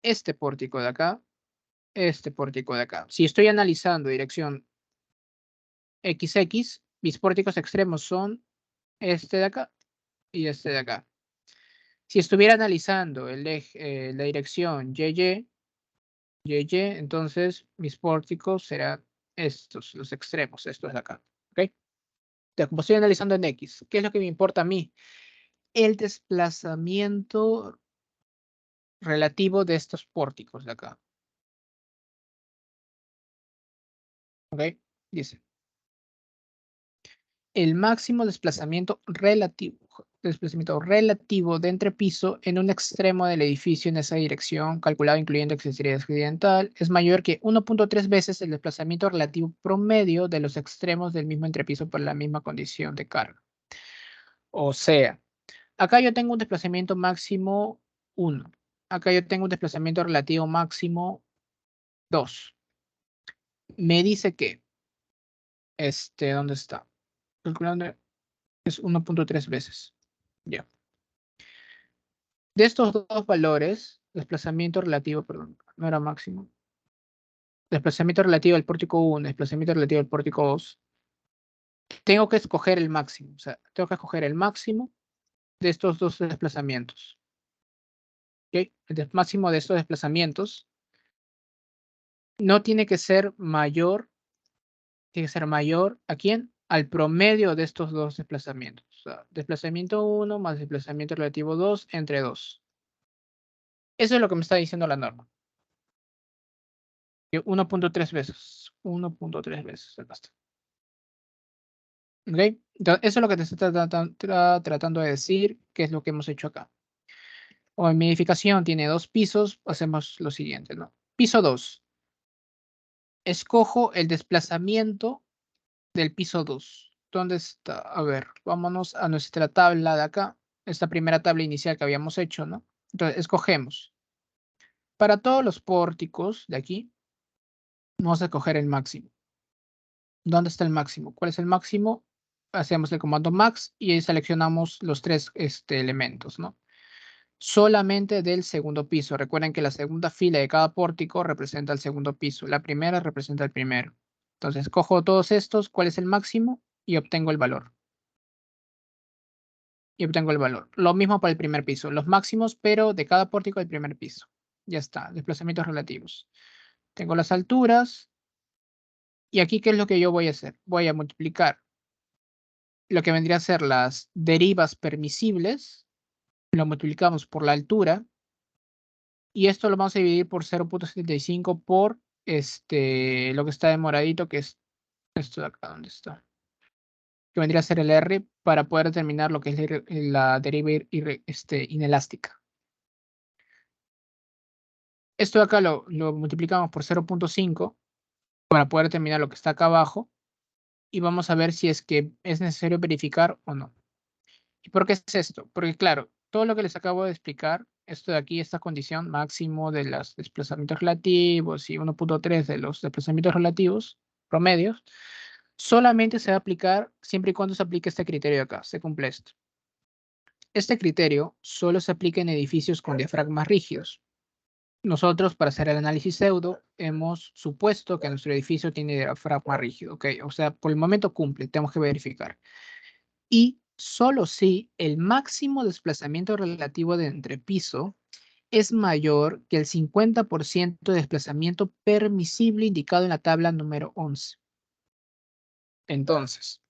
Speaker 2: Este pórtico de acá, este pórtico de acá. Si estoy analizando dirección XX, mis pórticos extremos son este de acá y este de acá. Si estuviera analizando el eje, la dirección YY, entonces mis pórticos serán estos, los extremos, estos de acá. ¿Ok? Entonces, como estoy analizando en X, ¿qué es lo que me importa a mí? El desplazamiento relativo de estos pórticos de acá. ¿Ok? Dice, el máximo desplazamiento relativo de entrepiso en un extremo del edificio en esa dirección, calculado incluyendo accesibilidad accidental, es mayor que 1.3 veces el desplazamiento relativo promedio de los extremos del mismo entrepiso por la misma condición de carga. O sea, acá yo tengo un desplazamiento máximo 1. Acá yo tengo un desplazamiento relativo máximo 2. Me dice que, ¿dónde está? Calculando es 1.3 veces. Ya. De estos dos valores, desplazamiento relativo, perdón, no era máximo. Desplazamiento relativo al pórtico 1, desplazamiento relativo al pórtico 2. Tengo que escoger el máximo. O sea, tengo que escoger el máximo de estos dos desplazamientos. ¿Ok? El máximo de estos desplazamientos no tiene que ser mayor. Tiene que ser mayor ¿a quién? Al promedio de estos dos desplazamientos. O sea, desplazamiento 1 más desplazamiento relativo 2 entre 2. Eso es lo que me está diciendo la norma. 1.3 veces. 1.3 veces. Acá está. ¿Ok? Entonces, eso es lo que te está tratando de decir, que es lo que hemos hecho acá. O en mi edificación tiene 2 pisos, hacemos lo siguiente, ¿no? Piso 2. Escojo el desplazamiento del piso 2. ¿Dónde está? A ver, vámonos a nuestra tabla de acá. Esta primera tabla inicial que habíamos hecho, ¿no? Entonces, escogemos. Para todos los pórticos de aquí, vamos a escoger el máximo. ¿Dónde está el máximo? ¿Cuál es el máximo? Hacemos el comando max y ahí seleccionamos los tres elementos, ¿no? Solamente del segundo piso. Recuerden que la segunda fila de cada pórtico representa el segundo piso. La primera representa el primero. Entonces, cojo todos estos, ¿cuál es el máximo? Y obtengo el valor. Lo mismo para el primer piso. Los máximos, pero de cada pórtico del primer piso. Ya está. Desplazamientos relativos. Tengo las alturas. Y aquí, ¿qué es lo que yo voy a hacer? Voy a multiplicar lo que vendría a ser las derivas permisibles. Lo multiplicamos por la altura. Y esto lo vamos a dividir por 0.75 por lo que está de moradito, que es esto de acá, ¿dónde está? Que vendría a ser el R para poder determinar lo que es la deriva inelástica. Esto de acá lo multiplicamos por 0.5 para poder determinar lo que está acá abajo y vamos a ver si es que es necesario verificar o no. ¿Y por qué es esto? Porque claro, todo lo que les acabo de explicar, esto de aquí, esta condición máximo de los desplazamientos relativos y 1.3 de los desplazamientos relativos promedios, solamente se va a aplicar siempre y cuando se aplique este criterio de acá, se cumple esto. Este criterio solo se aplica en edificios con diafragmas rígidos. Nosotros, para hacer el análisis pseudo, hemos supuesto que nuestro edificio tiene diafragma rígido, ¿ok? O sea, por el momento cumple, tenemos que verificar. Y solo si el máximo desplazamiento relativo de entrepiso es mayor que el 50% de desplazamiento permisible indicado en la tabla número 11. Entonces,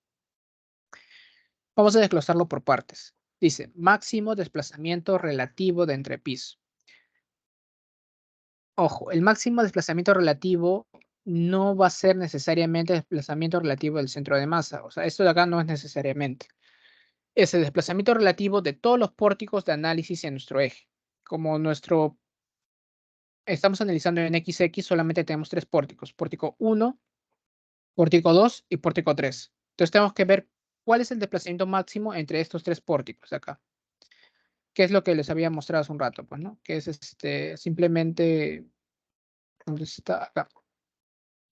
Speaker 2: vamos a desglosarlo por partes. Dice, máximo desplazamiento relativo de entrepiso. Ojo, el máximo desplazamiento relativo no va a ser necesariamente desplazamiento relativo del centro de masa. O sea, esto de acá no es necesariamente. Es el desplazamiento relativo de todos los pórticos de análisis en nuestro eje. Como estamos analizando en XX, solamente tenemos 3 pórticos. Pórtico 1, pórtico 2 y pórtico 3. Entonces tenemos que ver cuál es el desplazamiento máximo entre estos 3 pórticos de acá. que es lo que les había mostrado hace un rato, pues, ¿no? Que es simplemente, ¿dónde está? Acá.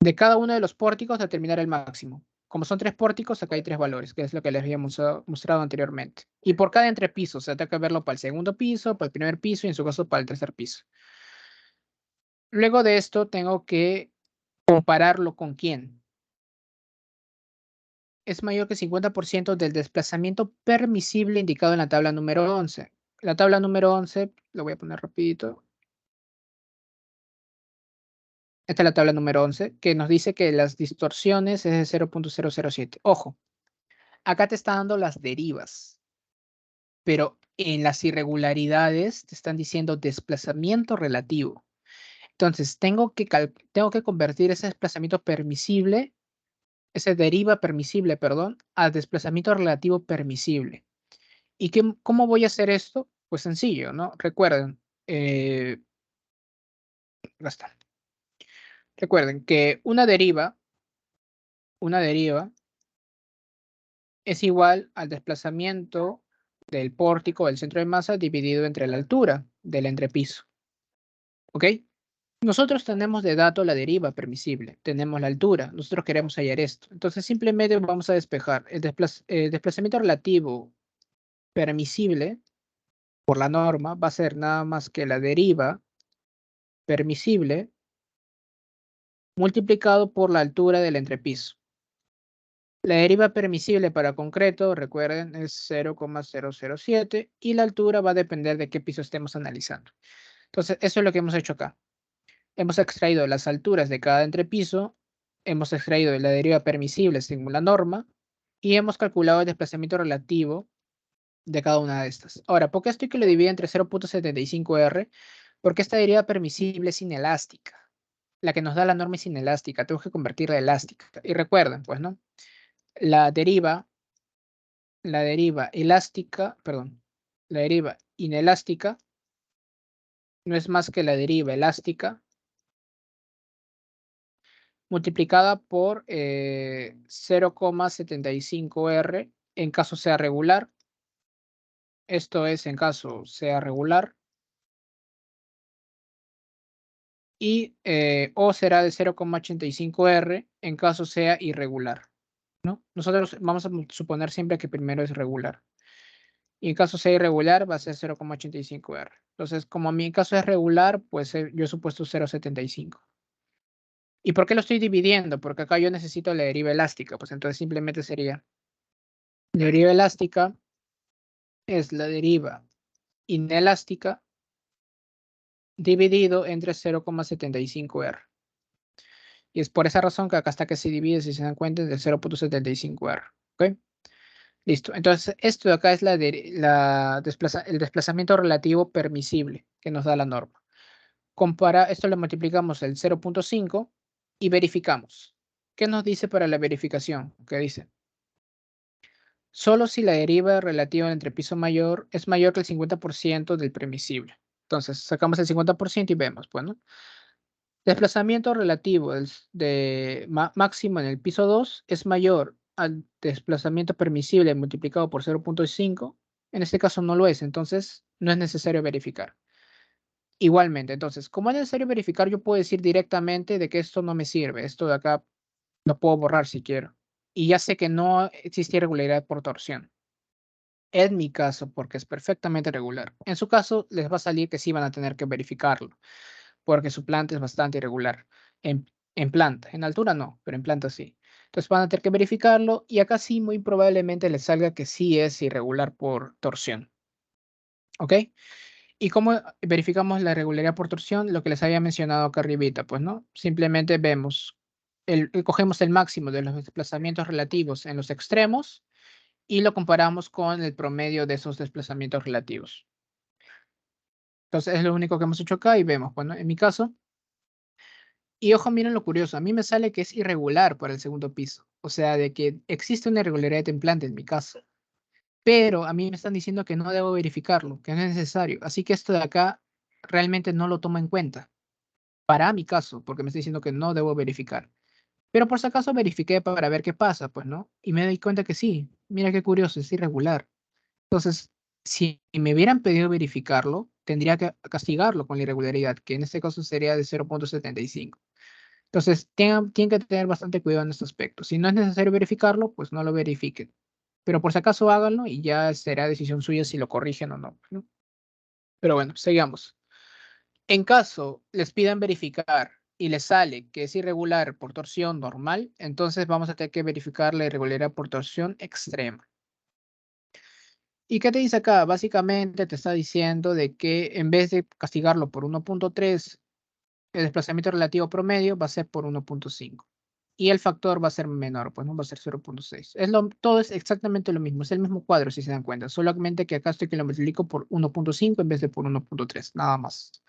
Speaker 2: De cada uno de los pórticos determinar el máximo. Como son 3 pórticos, acá hay 3 valores, que es lo que les había mostrado anteriormente. Y por cada entrepiso, o sea, tengo que verlo para el segundo piso, para el primer piso y en su caso para el tercer piso. Luego de esto tengo que compararlo con quién. Es mayor que 50% del desplazamiento permisible indicado en la tabla número 11. La tabla número 11, lo voy a poner rapidito. Esta es la tabla número 11, que nos dice que las distorsiones es de 0.007. Ojo, acá te está dando las derivas, pero en las irregularidades te están diciendo desplazamiento relativo. Entonces, tengo que convertir ese desplazamiento permisible, esa deriva permisible, perdón, a desplazamiento relativo permisible. ¿Y cómo voy a hacer esto? Pues sencillo, ¿no? Recuerden, acá está. Recuerden que una deriva es igual al desplazamiento del pórtico del centro de masa dividido entre la altura del entrepiso. ¿Ok? Nosotros tenemos de dato la deriva permisible, tenemos la altura, nosotros queremos hallar esto. Entonces simplemente vamos a despejar el desplazamiento relativo permisible por la norma va a ser nada más que la deriva permisible multiplicado por la altura del entrepiso. La deriva permisible para concreto, recuerden, es 0,007 y la altura va a depender de qué piso estemos analizando. Entonces, eso es lo que hemos hecho acá. Hemos extraído las alturas de cada entrepiso, hemos extraído la deriva permisible según la norma y hemos calculado el desplazamiento relativo de cada una de estas. Ahora, ¿por qué estoy que lo divide entre 0.75R? Porque esta deriva permisible es inelástica. La que nos da la norma es inelástica, tengo que convertirla a elástica. Y recuerden, pues, ¿no? La deriva, la deriva elástica, perdón, la deriva inelástica no es más que la deriva elástica multiplicada por 0,75R en caso sea regular. Esto es en caso sea regular. Y O será de 0,85R en caso sea irregular, ¿no? Nosotros vamos a suponer siempre que primero es regular. Y en caso sea irregular va a ser 0,85R. Entonces, como mi caso es regular, pues yo he supuesto 0,75. ¿Y por qué lo estoy dividiendo? Porque acá yo necesito la deriva elástica. Pues entonces simplemente sería la deriva elástica es la deriva inelástica dividido entre 0,75R. Y es por esa razón que acá está que se divide, si se dan cuenta, de 0.75R. ¿Ok? Listo. Entonces, esto de acá es el desplazamiento relativo permisible que nos da la norma. Esto le multiplicamos el 0.5 y verificamos. ¿Qué nos dice para la verificación? ¿Qué dice? Solo si la deriva relativa entre piso mayor es mayor que el 50% del permisible. Entonces, sacamos el 50% y vemos, bueno, desplazamiento relativo máximo en el piso 2 es mayor al desplazamiento permisible multiplicado por 0.5. En este caso no lo es, entonces no es necesario verificar. Igualmente, entonces, como es necesario verificar, yo puedo decir directamente de que esto no me sirve. Esto de acá lo puedo borrar si quiero. Y ya sé que no existe irregularidad por torsión. En mi caso, porque es perfectamente regular. En su caso, les va a salir que sí van a tener que verificarlo, porque su planta es bastante irregular. En planta, en altura no, pero en planta sí. Entonces van a tener que verificarlo y acá sí muy probablemente les salga que sí es irregular por torsión. ¿Ok? ¿Y cómo verificamos la irregularidad por torsión? Lo que les había mencionado acá arribita, pues, ¿no? Simplemente vemos, cogemos el máximo de los desplazamientos relativos en los extremos y lo comparamos con el promedio de esos desplazamientos relativos. Entonces es lo único que hemos hecho acá y vemos, bueno, en mi caso, y ojo, miren lo curioso, a mí me sale que es irregular para el segundo piso, o sea, de que existe una irregularidad de templante en mi caso, pero a mí me están diciendo que no debo verificarlo, que no es necesario, así que esto de acá realmente no lo tomo en cuenta, para mi caso, porque me está diciendo que no debo verificar. Pero por si acaso verifiqué para ver qué pasa, pues, ¿no? Y me di cuenta que sí, mira qué curioso, es irregular. Entonces, Si me hubieran pedido verificarlo, tendría que castigarlo con la irregularidad, que en este caso sería de 0.75. Entonces, tienen que tener bastante cuidado en este aspecto. Si no es necesario verificarlo, pues no lo verifiquen. Pero por si acaso háganlo y ya será decisión suya si lo corrigen o no, ¿no? Pero bueno, sigamos. En caso les pidan verificar y les sale que es irregular por torsión normal, entonces vamos a tener que verificar la irregularidad por torsión extrema. ¿Y qué te dice acá? Básicamente te está diciendo de que en vez de castigarlo por 1.3, el desplazamiento relativo promedio va a ser por 1.5. Y el factor va a ser menor, pues no va a ser 0.6. Todo es exactamente lo mismo, es el mismo cuadro si se dan cuenta, solamente que acá estoy que lo multiplico por 1.5 en vez de por 1.3, nada más.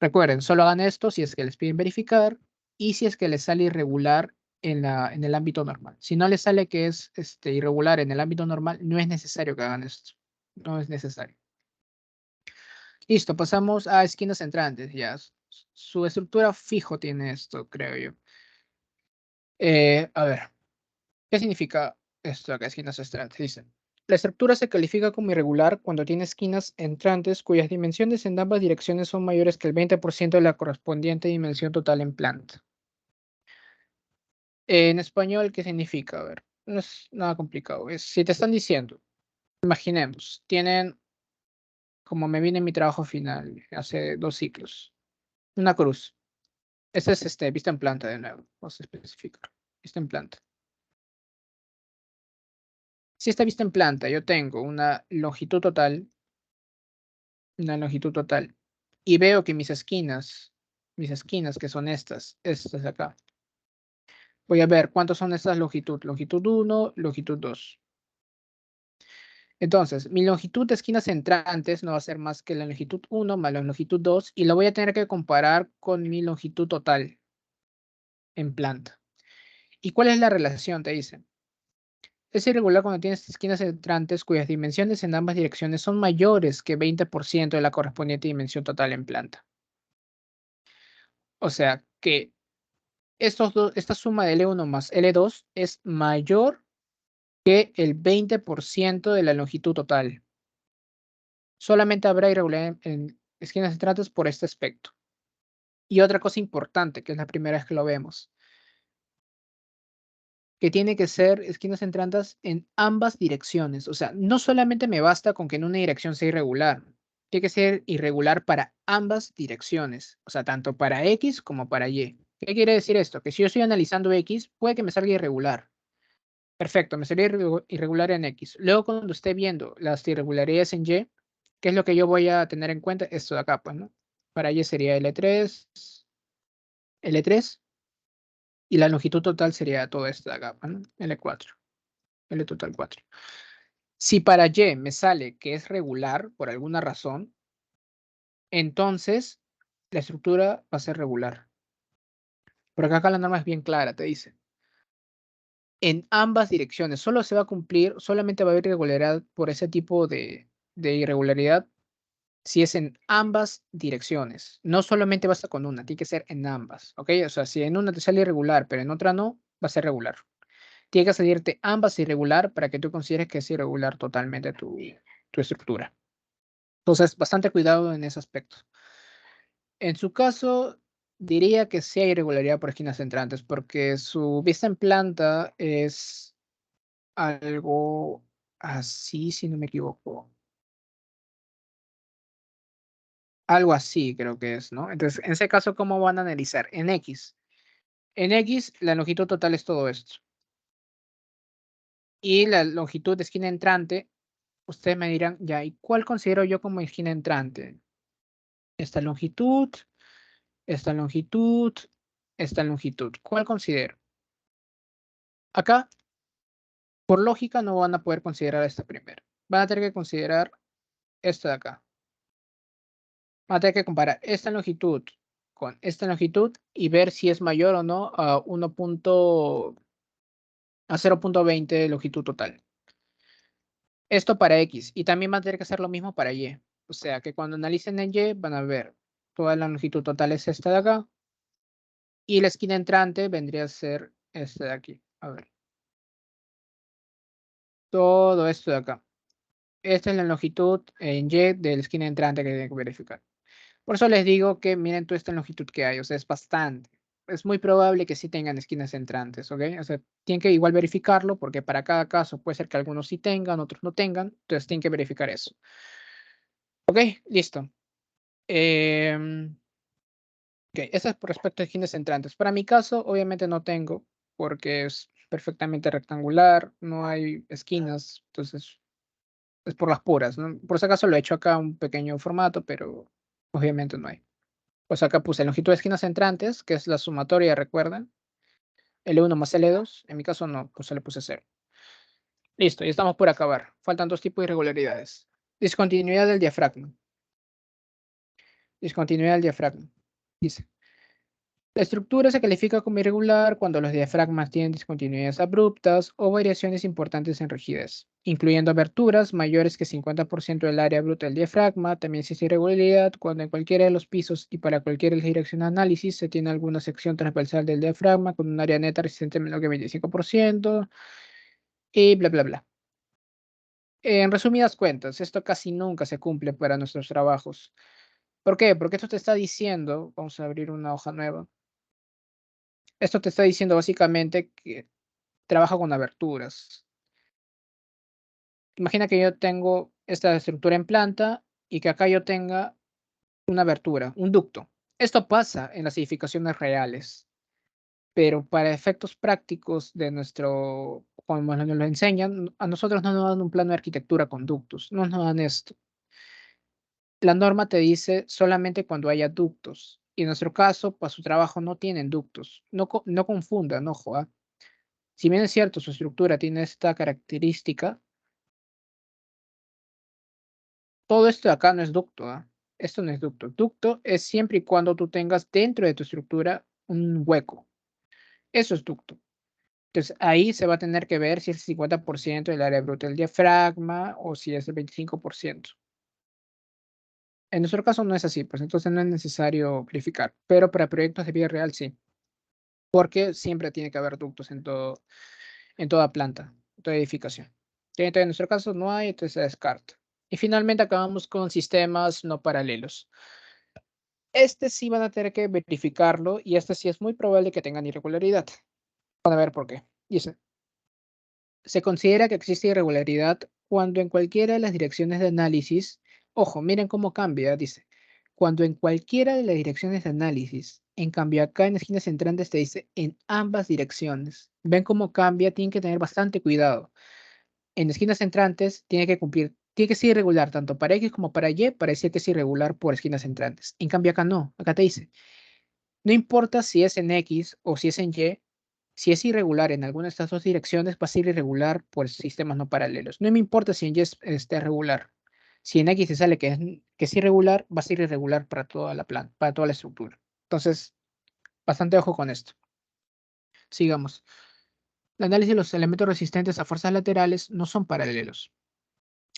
Speaker 2: Recuerden, solo hagan esto si es que les piden verificar y si es que les sale irregular en el ámbito normal. Si no les sale que es irregular en el ámbito normal, no es necesario que hagan esto. No es necesario. Listo, pasamos a esquinas entrantes. Ya, su estructura fijo tiene esto, creo yo. A ver, ¿qué significa esto acá, esquinas entrantes? Dicen, la estructura se califica como irregular cuando tiene esquinas entrantes cuyas dimensiones en ambas direcciones son mayores que el 20% de la correspondiente dimensión total en planta. En español, ¿qué significa? A ver, no es nada complicado. Si te están diciendo, imaginemos, tienen, como me viene en mi trabajo final, hace 2 ciclos, una cruz. Esta es vista en planta de nuevo, vamos a especificar. Vista en planta. Si esta vista en planta yo tengo una longitud total, y veo que mis esquinas que son estas de acá, voy a ver cuántos son estas longitud. Longitud 1, longitud 2. Entonces, mi longitud de esquinas entrantes no va a ser más que la longitud 1 más la longitud 2 y lo voy a tener que comparar con mi longitud total en planta. ¿Y cuál es la relación? Te dicen. Es irregular cuando tienes esquinas entrantes cuyas dimensiones en ambas direcciones son mayores que 20% de la correspondiente dimensión total en planta. O sea que esta suma de L1 más L2 es mayor que el 20% de la longitud total. Solamente habrá irregularidad en esquinas entrantes por este aspecto. Y otra cosa importante, que es la primera vez que lo vemos, que tiene que ser esquinas entrantes en ambas direcciones. O sea, no solamente me basta con que en una dirección sea irregular, tiene que ser irregular para ambas direcciones, o sea, tanto para X como para Y. ¿Qué quiere decir esto? Que si yo estoy analizando X, puede que me salga irregular. Perfecto, me salió irregular en X. Luego, cuando esté viendo las irregularidades en Y, ¿qué es lo que yo voy a tener en cuenta? Esto de acá, pues, ¿no? Para Y sería L3, L3, y la longitud total sería todo esto de acá, ¿no? L4, L total 4. Si para Y me sale que es regular por alguna razón, entonces la estructura va a ser regular. Porque acá la norma es bien clara, te dice. En ambas direcciones, solo se va a cumplir, solamente va a haber irregularidad por ese tipo de irregularidad si es en ambas direcciones. No solamente basta con una, tiene que ser en ambas, ¿ok? O sea, si en una te sale irregular, pero en otra no, va a ser regular. Tiene que salirte ambas irregular para que tú consideres que es irregular totalmente tu estructura. Entonces, bastante cuidado en ese aspecto. En su caso, diría que sí hay irregularidad por esquinas entrantes, porque su vista en planta es algo así, si no me equivoco. Algo así creo que es, ¿no? Entonces, en ese caso, ¿cómo van a analizar? En X. En X, la longitud total es todo esto. Y la longitud de esquina entrante, ustedes me dirán, ya, ¿y cuál considero yo como esquina entrante? Esta longitud, esta longitud, esta longitud. ¿Cuál considero? Acá, por lógica, no van a poder considerar esta primera. Van a tener que considerar esta de acá. Van a tener que comparar esta longitud con esta longitud y ver si es mayor o no a 0.20 de longitud total. Esto para X. Y también van a tener que hacer lo mismo para Y. O sea que cuando analicen en Y van a ver toda la longitud total es esta de acá. Y la esquina entrante vendría a ser esta de aquí. A ver. Todo esto de acá. Esta es la longitud en Y de la esquina entrante que tienen que verificar. Por eso les digo que miren toda esta longitud que hay, o sea, es bastante. Es muy probable que sí tengan esquinas entrantes, ¿ok? O sea, tienen que igual verificarlo porque para cada caso puede ser que algunos sí tengan, otros no tengan, entonces tienen que verificar eso. Ok, listo. Ok, eso es por respecto a esquinas entrantes. Para mi caso, obviamente no tengo porque es perfectamente rectangular, no hay esquinas, entonces es por las puras, ¿no? Por si acaso lo he hecho acá un pequeño formato, pero obviamente no hay. Pues acá puse longitud de esquinas entrantes, que es la sumatoria, recuerdan. L1 más L2. En mi caso no, pues le puse 0. Listo, ya estamos por acabar. Faltan dos tipos de irregularidades. Discontinuidad del diafragma. Discontinuidad del diafragma. Dice, la estructura se califica como irregular cuando los diafragmas tienen discontinuidades abruptas o variaciones importantes en rigidez, incluyendo aberturas mayores que 50% del área bruta del diafragma. También existe irregularidad cuando en cualquiera de los pisos y para cualquier dirección de análisis se tiene alguna sección transversal del diafragma con un área neta resistente menor que 25% y bla, bla, bla. En resumidas cuentas, esto casi nunca se cumple para nuestros trabajos. ¿Por qué? Porque esto te está diciendo, vamos a abrir una hoja nueva. Esto te está diciendo básicamente que trabaja con aberturas. Imagina que yo tengo esta estructura en planta y que acá yo tenga una abertura, un ducto. Esto pasa en las edificaciones reales, pero para efectos prácticos de nuestro, como nos lo enseñan, a nosotros no nos dan un plano de arquitectura con ductos, no nos dan esto. La norma te dice solamente cuando haya ductos. Y en nuestro caso, para su trabajo no tienen ductos. No, no confundan, ojo, ¿ah? Si bien es cierto, su estructura tiene esta característica, todo esto de acá no es ducto, ¿ah? Esto no es ducto. Ducto es siempre y cuando tú tengas dentro de tu estructura un hueco. Eso es ducto. Entonces ahí se va a tener que ver si es el 50% del área bruta del diafragma o si es el 25%. En nuestro caso no es así, pues entonces no es necesario verificar. Pero para proyectos de vida real sí. Porque siempre tiene que haber ductos en todo, en toda planta, en toda edificación. Entonces, en nuestro caso no hay, entonces se descarta. Y finalmente acabamos con sistemas no paralelos. Este sí van a tener que verificarlo y este sí es muy probable que tengan irregularidad. Van a ver por qué. Dice, se considera que existe irregularidad cuando en cualquiera de las direcciones de análisis, ojo, miren cómo cambia, dice, cuando en cualquiera de las direcciones de análisis, en cambio acá en esquinas entrantes te dice en ambas direcciones. ¿Ven cómo cambia? Tienen que tener bastante cuidado. En esquinas entrantes tiene que cumplir, tiene que ser irregular tanto para X como para Y, para decir que es irregular por esquinas entrantes. En cambio acá no, acá te dice, no importa si es en X o si es en Y, si es irregular en alguna de estas dos direcciones, va a ser irregular por sistemas no paralelos. No me importa si en Y esté regular. Si en X te sale que es irregular, va a ser irregular para toda la planta, para toda la estructura. Entonces, bastante ojo con esto. Sigamos. El análisis de los elementos resistentes a fuerzas laterales no son paralelos.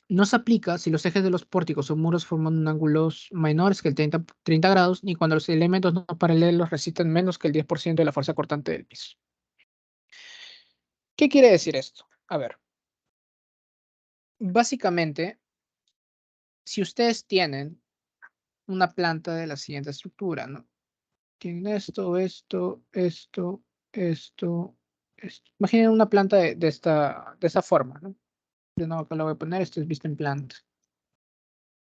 Speaker 2: No se aplica si los ejes de los pórticos o muros forman un ángulos menores que el 30 grados, ni cuando los elementos no paralelos resisten menos que el 10% de la fuerza cortante del piso. ¿Qué quiere decir esto? A ver, básicamente, si ustedes tienen una planta de la siguiente estructura, ¿no? Tienen esto. Imaginen una planta de esta forma, ¿no? Yo no, acá lo voy a poner, esto es vista en planta.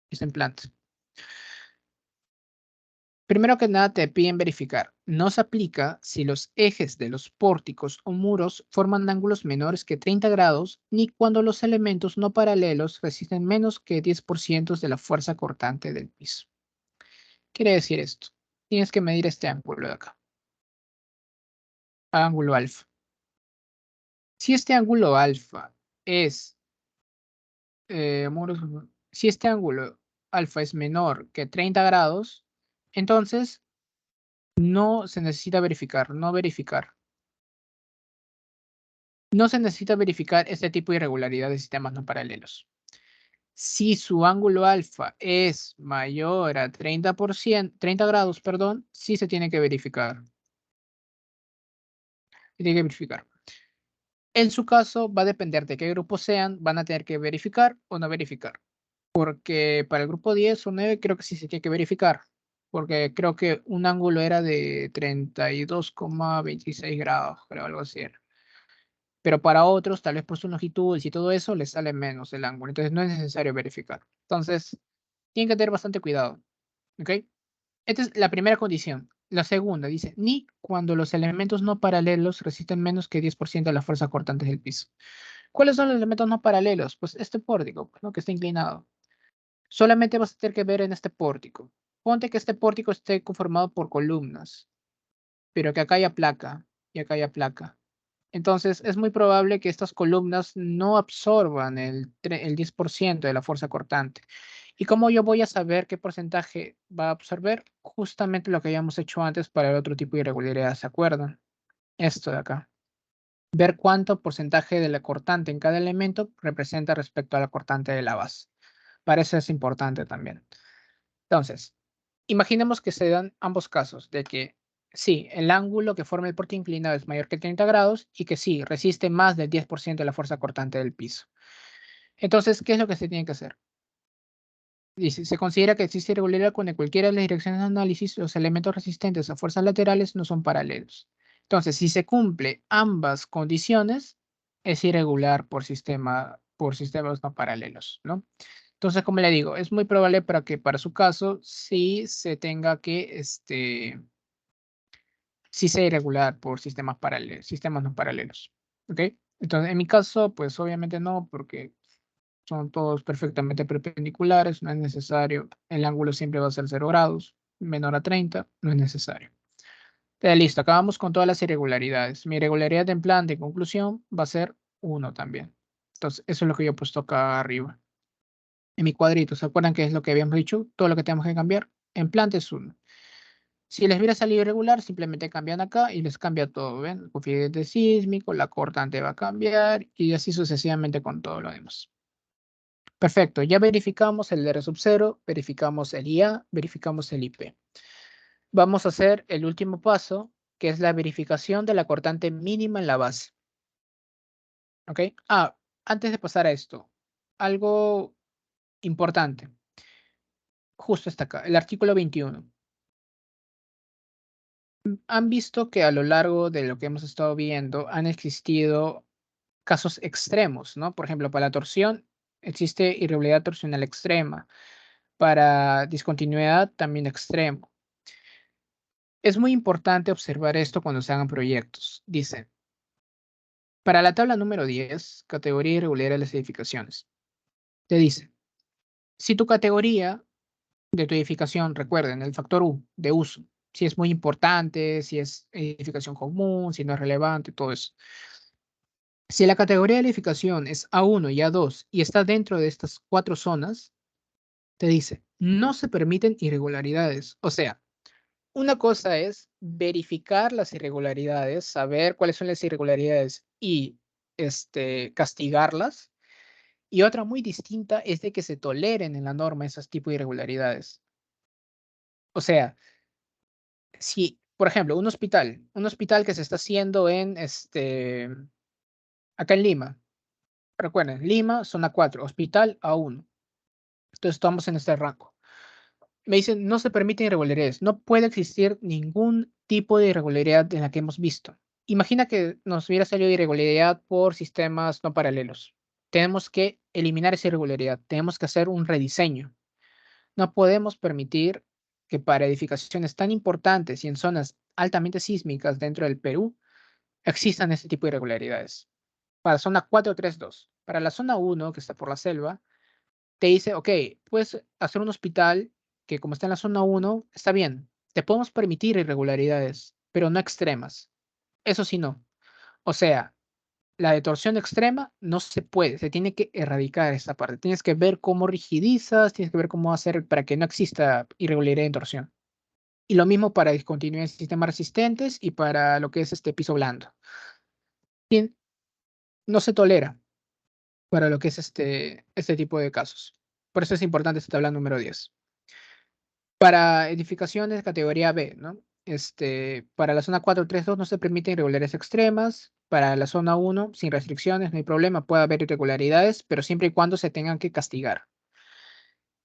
Speaker 2: Vista en planta. Primero que nada te piden verificar. No se aplica si los ejes de los pórticos o muros forman ángulos menores que 30 grados, ni cuando los elementos no paralelos resisten menos que 10% de la fuerza cortante del piso. Quiere decir esto. Tienes que medir este ángulo de acá. Ángulo alfa. Si este ángulo alfa es, si este ángulo alfa es menor que 30 grados, entonces no se necesita verificar, no verificar. No se necesita verificar este tipo de irregularidad de sistemas no paralelos. Si su ángulo alfa es mayor a 30 grados, perdón, sí se tiene que verificar. Se tiene que verificar. En su caso, va a depender de qué grupo sean, van a tener que verificar o no verificar. Porque para el grupo 10 o 9 creo que sí se tiene que verificar. Porque creo que un ángulo era de 32,26 grados, creo, algo así era. Pero para otros, tal vez por sus longitudes y todo eso, les sale menos el ángulo. Entonces no es necesario verificar. Entonces, tienen que tener bastante cuidado. ¿Ok? Esta es la primera condición. La segunda dice, ni cuando los elementos no paralelos resisten menos que 10% de la fuerza cortante del piso. ¿Cuáles son los elementos no paralelos? Pues este pórtico, ¿no? Que está inclinado. Solamente vas a tener que ver en este pórtico. Ponte que este pórtico esté conformado por columnas, pero que acá haya placa y acá haya placa. Entonces, es muy probable que estas columnas no absorban el 10% de la fuerza cortante. ¿Y cómo yo voy a saber qué porcentaje va a absorber? Justamente lo que habíamos hecho antes para el otro tipo de irregularidad, ¿se acuerdan? Esto de acá. Ver cuánto porcentaje de la cortante en cada elemento representa respecto a la cortante de la base. Para eso es importante también. Entonces, imaginemos que se dan ambos casos, de que sí, el ángulo que forma el porte inclinado es mayor que 30 grados y que sí, resiste más del 10% de la fuerza cortante del piso. Entonces, ¿qué es lo que se tiene que hacer? Dice, se considera que existe irregularidad cuando en cualquiera de las direcciones de análisis los elementos resistentes a fuerzas laterales no son paralelos. Entonces, si se cumple ambas condiciones, es irregular por sistemas no paralelos, ¿no? Entonces, como le digo, es muy probable para que para su caso sí se tenga que, sí sea irregular por sistemas paralelos, sistemas no paralelos, ¿ok? Entonces, en mi caso, pues obviamente no, porque son todos perfectamente perpendiculares, no es necesario. El ángulo siempre va a ser 0 grados, menor a 30, no es necesario. Listo, acabamos con todas las irregularidades. Mi irregularidad en plan de conclusión va a ser 1 también. Entonces, eso es lo que yo he puesto acá arriba. En mi cuadrito, ¿se acuerdan qué es lo que habíamos dicho? Todo lo que tenemos que cambiar. En planta es 1. Si les hubiera salido irregular, simplemente cambian acá y les cambia todo, ¿ven? El coeficiente sísmico, la cortante va a cambiar y así sucesivamente con todo lo demás. Perfecto, ya verificamos el R sub 0, verificamos el IA, verificamos el IP. Vamos a hacer el último paso, que es la verificación de la cortante mínima en la base. ¿Ok? Antes de pasar a esto, algo importante. Justo está acá, el artículo 21. Han visto que a lo largo de lo que hemos estado viendo han existido casos extremos, ¿no? Por ejemplo, para la torsión existe irregularidad torsional extrema. Para discontinuidad también extremo. Es muy importante observar esto cuando se hagan proyectos. Dice, para la tabla número 10, categoría irregular de las edificaciones, te dice, si tu categoría de tu edificación, recuerden, el factor U de uso, si es muy importante, si es edificación común, si no es relevante, todo eso. Si la categoría de la edificación es A1 y A2 y está dentro de estas 4 zonas, te dice, no se permiten irregularidades. O sea, una cosa es verificar las irregularidades, saber cuáles son las irregularidades y castigarlas. Y otra muy distinta es de que se toleren en la norma esos tipos de irregularidades. O sea, si, por ejemplo, un hospital que se está haciendo en acá en Lima, recuerden, Lima, zona 4, hospital A1. Entonces estamos en este rango. Me dicen, no se permiten irregularidades, no puede existir ningún tipo de irregularidad en la que hemos visto. Imagina que nos hubiera salido irregularidad por sistemas no paralelos. Tenemos que eliminar esa irregularidad, tenemos que hacer un rediseño. No podemos permitir que para edificaciones tan importantes y en zonas altamente sísmicas dentro del Perú existan ese tipo de irregularidades. Para zona 432, para la zona 1, que está por la selva, te dice, ok, puedes hacer un hospital que como está en la zona 1, está bien, te podemos permitir irregularidades, pero no extremas. Eso sí no. O sea, la de torsión extrema no se puede, se tiene que erradicar esta parte. Tienes que ver cómo rigidizas, tienes que ver cómo hacer para que no exista irregularidad en torsión. Y lo mismo para discontinuidad de sistemas resistentes y para lo que es este piso blando. Bien, no se tolera para lo que es este tipo de casos. Por eso es importante esta tabla número 10. Para edificaciones categoría B, ¿no? Para la zona 432 no se permiten irregularidades extremas. Para la zona 1, sin restricciones, no hay problema, puede haber irregularidades, pero siempre y cuando se tengan que castigar.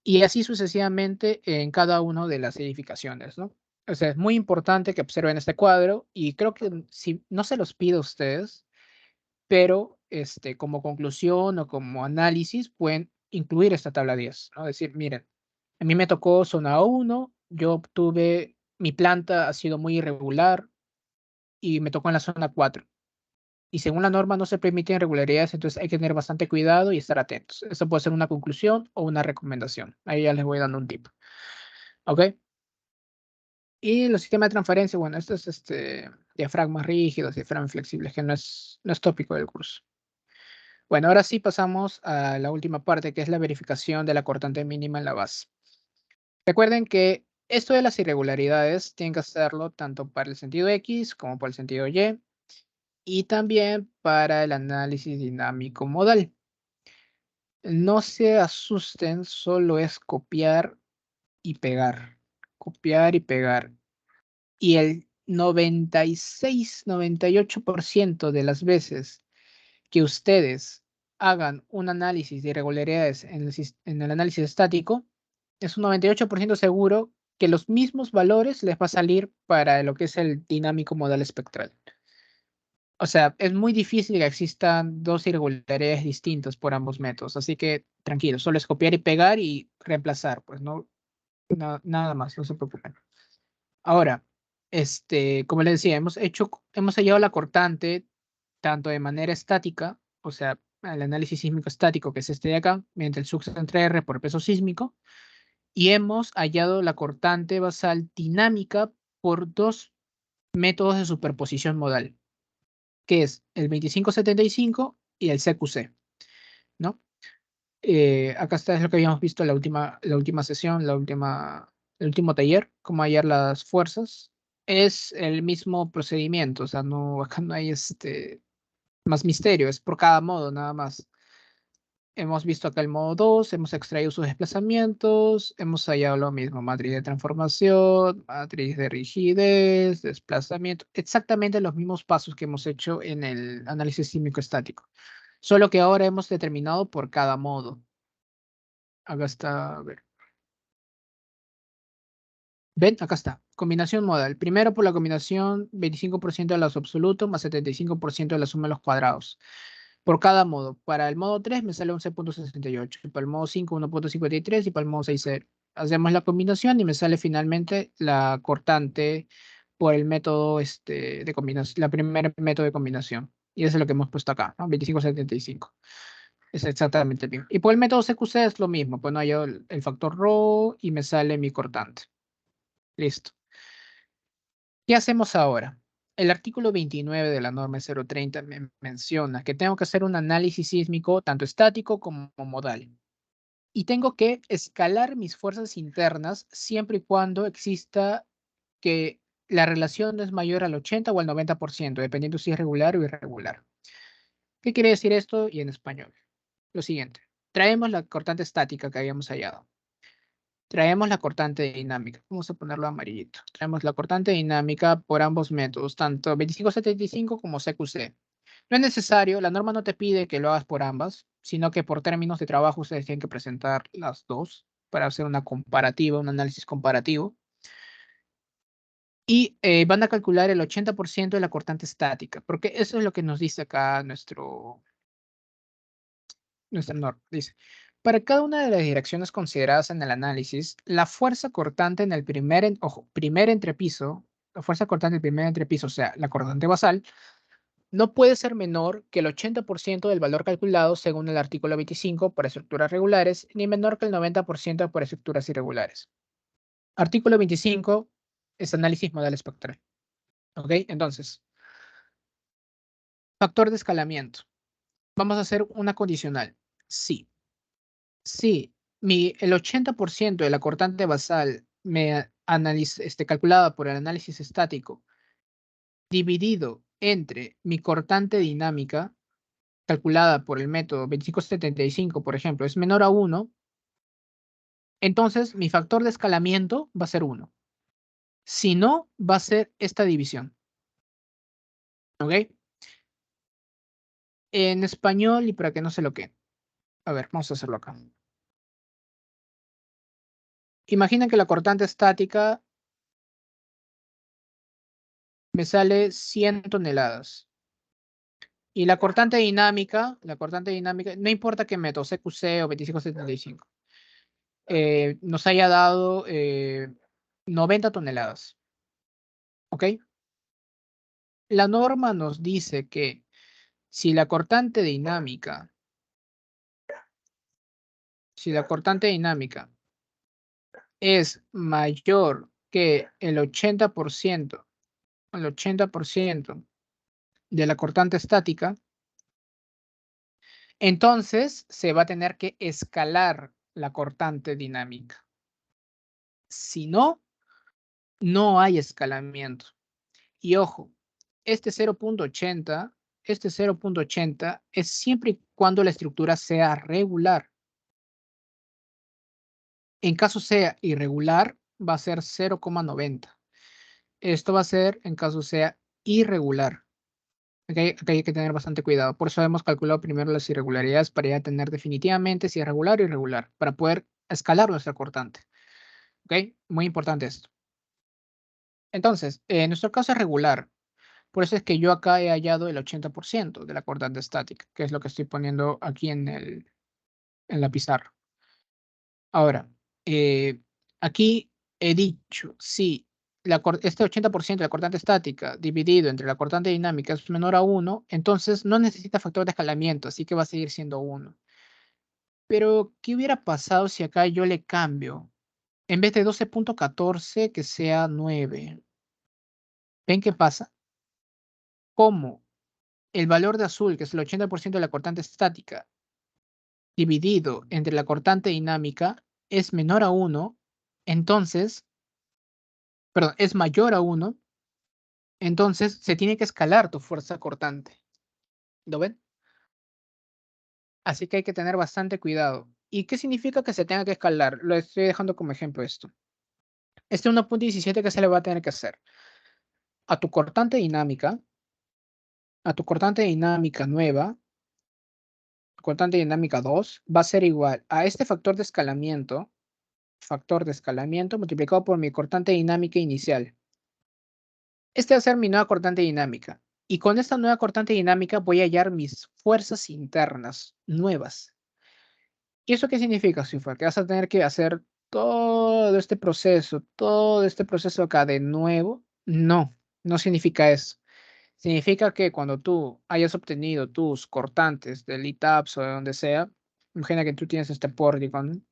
Speaker 2: Y así sucesivamente en cada una de las edificaciones, ¿no? O sea, es muy importante que observen este cuadro y creo que si no se los pido a ustedes, pero como conclusión o como análisis pueden incluir esta tabla 10, ¿no? Decir, miren, a mí me tocó zona 1, yo obtuve, mi planta ha sido muy irregular y me tocó en la zona 4. Y según la norma no se permiten irregularidades, entonces hay que tener bastante cuidado y estar atentos. Eso puede ser una conclusión o una recomendación. Ahí ya les voy dando un tip. ¿Ok? Y los sistemas de transferencia, bueno, esto es diafragmas rígidos, diafragmas flexibles, que no es tópico del curso. Bueno, ahora sí pasamos a la última parte, que es la verificación de la cortante mínima en la base. Recuerden que esto de las irregularidades tienen que hacerlo tanto para el sentido X como para el sentido y también para el análisis dinámico modal. No se asusten, solo es copiar y pegar. Copiar y pegar. Y el 96-98% de las veces que ustedes hagan un análisis de irregularidades en el análisis estático, es un 98% seguro que los mismos valores les va a salir para lo que es el dinámico modal espectral. O sea, es muy difícil que existan dos irregularidades distintas por ambos métodos, así que tranquilo, solo es copiar y pegar y reemplazar, pues no, nada más, no se preocupen. Ahora, como les decía, hemos hallado la cortante tanto de manera estática, o sea, el análisis sísmico estático, que es este de acá, mediante el suceso entre R por peso sísmico, y hemos hallado la cortante basal dinámica por dos métodos de superposición modal, que es el 2575 y el CQC, ¿no? Acá está es lo que habíamos visto en la última sesión, el último taller, cómo hallar las fuerzas. Es el mismo procedimiento, o sea, no, acá no hay más misterio, es por cada modo nada más. Hemos visto acá el modo 2, hemos extraído sus desplazamientos, hemos hallado lo mismo, matriz de transformación, matriz de rigidez, desplazamiento, exactamente los mismos pasos que hemos hecho en el análisis sísmico estático, solo que ahora hemos determinado por cada modo. Acá está, a ver. ¿Ven? Acá está. Combinación modal. Primero por la combinación 25% de los absolutos más 75% de la suma de los cuadrados. Por cada modo. Para el modo 3 me sale 11.68. Para el modo 5, 1.53 y para el modo 6, 0. Hacemos la combinación y me sale finalmente la cortante por el método de combinación, la primer método de combinación. Y eso es lo que hemos puesto acá, ¿no? 25.75. Es exactamente el mismo. Y por el método CQC es lo mismo. Pues no, yo el factor ρ y me sale mi cortante. Listo. ¿Qué hacemos ahora? El artículo 29 de la norma 030 me menciona que tengo que hacer un análisis sísmico tanto estático como modal. Y tengo que escalar mis fuerzas internas siempre y cuando exista que la relación no es mayor al 80 o al 90%, dependiendo si es regular o irregular. ¿Qué quiere decir esto y en español? Lo siguiente. Traemos la cortante estática que habíamos hallado. Traemos la cortante dinámica. Vamos a ponerlo amarillito. Traemos la cortante dinámica por ambos métodos, tanto 2575 como CQC. No es necesario, la norma no te pide que lo hagas por ambas, sino que por términos de trabajo ustedes tienen que presentar las dos para hacer una comparativa, un análisis comparativo. Y van a calcular el 80% de la cortante estática, porque eso es lo que nos dice acá nuestra norma. Dice, para cada una de las direcciones consideradas en el análisis, la fuerza cortante en el primer entrepiso, la fuerza cortante del primer entrepiso, o sea, la cortante basal, no puede ser menor que el 80% del valor calculado según el artículo 25 para estructuras regulares, ni menor que el 90% para estructuras irregulares. Artículo 25 es análisis modal espectral. ¿Ok? Entonces, factor de escalamiento. Vamos a hacer una condicional. Sí. Sí, el 80% de la cortante basal calculada por el análisis estático dividido entre mi cortante dinámica calculada por el método 2575, por ejemplo, es menor a 1, entonces mi factor de escalamiento va a ser 1. Si no, va a ser esta división. ¿Ok? En español y para que no se lo quede. A ver, vamos a hacerlo acá. Imaginen que la cortante estática me sale 100 toneladas. Y la cortante dinámica, no importa qué método, CQC o 2575, nos haya dado 90 toneladas. ¿Ok? La norma nos dice que si la cortante dinámica, es mayor que el 80% de la cortante estática, entonces se va a tener que escalar la cortante dinámica. Si no, no hay escalamiento. Y ojo, este 0.80, es siempre y cuando la estructura sea regular. En caso sea irregular, va a ser 0,90. Esto va a ser en caso sea irregular. Aquí hay que tener bastante cuidado. Por eso hemos calculado primero las irregularidades para ya tener definitivamente si es regular o irregular, para poder escalar nuestra cortante. ¿Ok? Muy importante esto. Entonces, en nuestro caso es regular. Por eso es que yo acá he hallado el 80% de la cortante estática, que es lo que estoy poniendo aquí en la pizarra. Ahora, aquí he dicho, si este 80% de la cortante estática dividido entre la cortante dinámica es menor a 1, entonces no necesita factor de escalamiento, así que va a seguir siendo 1. Pero, ¿qué hubiera pasado si acá yo le cambio? En vez de 12.14, que sea 9. ¿Ven qué pasa? Como el valor de azul, que es el 80% de la cortante estática, dividido entre la cortante dinámica, es menor a 1, entonces, perdón, es mayor a 1, entonces se tiene que escalar tu fuerza cortante. ¿Lo ven? Así que hay que tener bastante cuidado. ¿Y qué significa que se tenga que escalar? Lo estoy dejando como ejemplo esto. Este 1.17 que se le va a tener que hacer a tu cortante dinámica, nueva, cortante dinámica 2, va a ser igual a este factor de escalamiento multiplicado por mi cortante dinámica inicial. Este va a ser mi nueva cortante dinámica. Y con esta nueva cortante dinámica voy a hallar mis fuerzas internas nuevas. ¿Y eso qué significa, Sifa? Que vas a tener que hacer todo este proceso acá de nuevo. No, no significa eso. Significa que cuando tú hayas obtenido tus cortantes del ITAPS o de donde sea, imagina que tú tienes este Porticon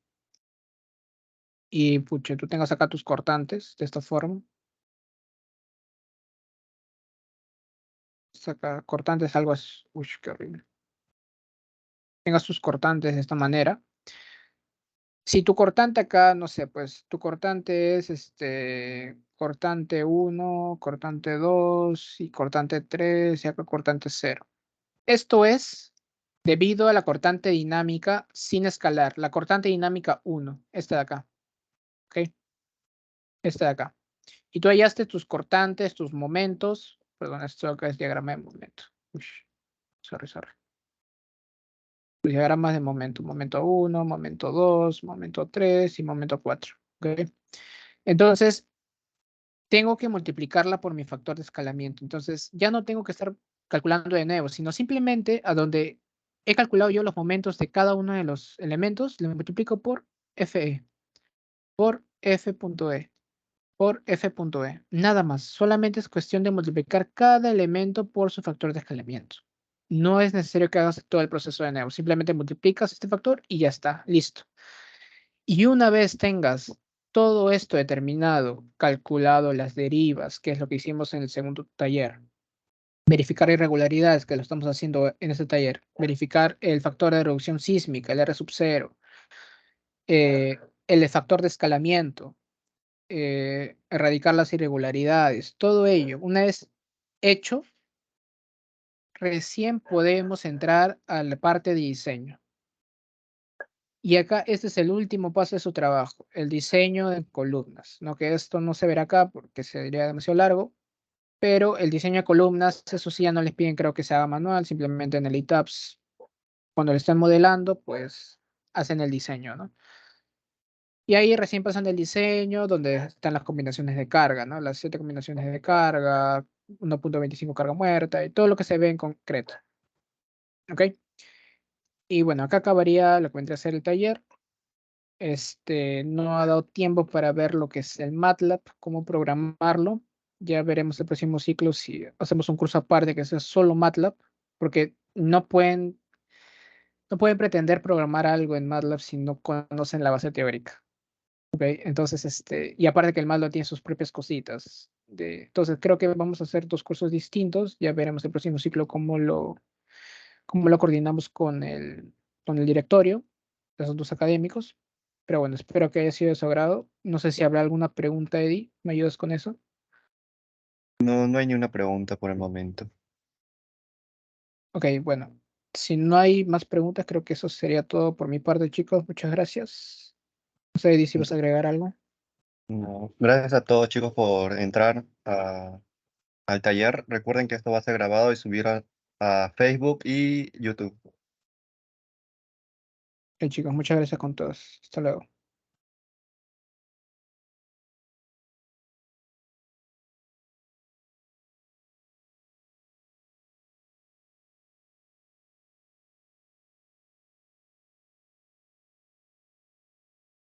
Speaker 2: y pucha, tú tengas acá tus cortantes de esta forma. Saca cortantes, algo así. Uy, qué horrible. Tengas tus cortantes de esta manera. Si tu cortante acá, no sé, pues tu cortante es cortante 1, cortante 2 y cortante 3 y acá cortante 0. Esto es debido a la cortante dinámica sin escalar, la cortante dinámica 1, esta de acá, ¿ok? Esta de acá. Y tú hallaste tus cortantes, tus momentos, perdón, esto acá es diagrama de momento. Uy, sorry. Tus diagramas de momento, momento 1, momento 2, momento 3 y momento 4, ¿ok? Entonces, tengo que multiplicarla por mi factor de escalamiento. Entonces, ya no tengo que estar calculando de nuevo, sino simplemente a donde he calculado yo los momentos de cada uno de los elementos, le multiplico por FE, por F.E, por F.E. Nada más. Solamente es cuestión de multiplicar cada elemento por su factor de escalamiento. No es necesario que hagas todo el proceso de nuevo. Simplemente multiplicas este factor y ya está. Listo. Y una vez tengas todo esto determinado, calculado las derivas, que es lo que hicimos en el segundo taller, verificar irregularidades, que lo estamos haciendo en este taller, verificar el factor de reducción sísmica, el R sub 0, el factor de escalamiento, erradicar las irregularidades, todo ello, una vez hecho, recién podemos entrar a la parte de diseño. Y acá este es el último paso de su trabajo, el diseño de columnas, ¿no? Que esto no se verá acá porque sería demasiado largo, pero el diseño de columnas, eso sí ya no les piden, creo que se haga manual, simplemente en el ETABS, cuando lo están modelando, pues hacen el diseño, ¿no? Y ahí recién pasan el diseño, donde están las combinaciones de carga, ¿no? Las 7 combinaciones de carga, 1.25 carga muerta y todo lo que se ve en concreto, ¿ok? Y bueno, acá acabaría lo que vendría a ser el taller. No ha dado tiempo para ver lo que es el MATLAB, cómo programarlo. Ya veremos el próximo ciclo si hacemos un curso aparte que sea solo MATLAB, porque no pueden pretender programar algo en MATLAB si no conocen la base teórica. ¿Ok? Entonces, y aparte que el MATLAB tiene sus propias cositas. Entonces, creo que vamos a hacer dos cursos distintos. Ya veremos el próximo ciclo cómo lo coordinamos con el directorio de asuntos académicos. Pero bueno, espero que haya sido de su agrado. No sé si habrá alguna pregunta, Eddie. ¿Me ayudas con eso?
Speaker 1: No, no hay ni una pregunta por el momento.
Speaker 2: Ok, bueno. Si no hay más preguntas, creo que eso sería todo por mi parte, chicos. Muchas gracias. No sé, Eddie, si vas a agregar algo.
Speaker 1: No. Gracias a todos chicos por entrar al taller. Recuerden que esto va a ser grabado y subir a Facebook y YouTube.
Speaker 2: Ok, chicos, muchas gracias con todos. Hasta luego.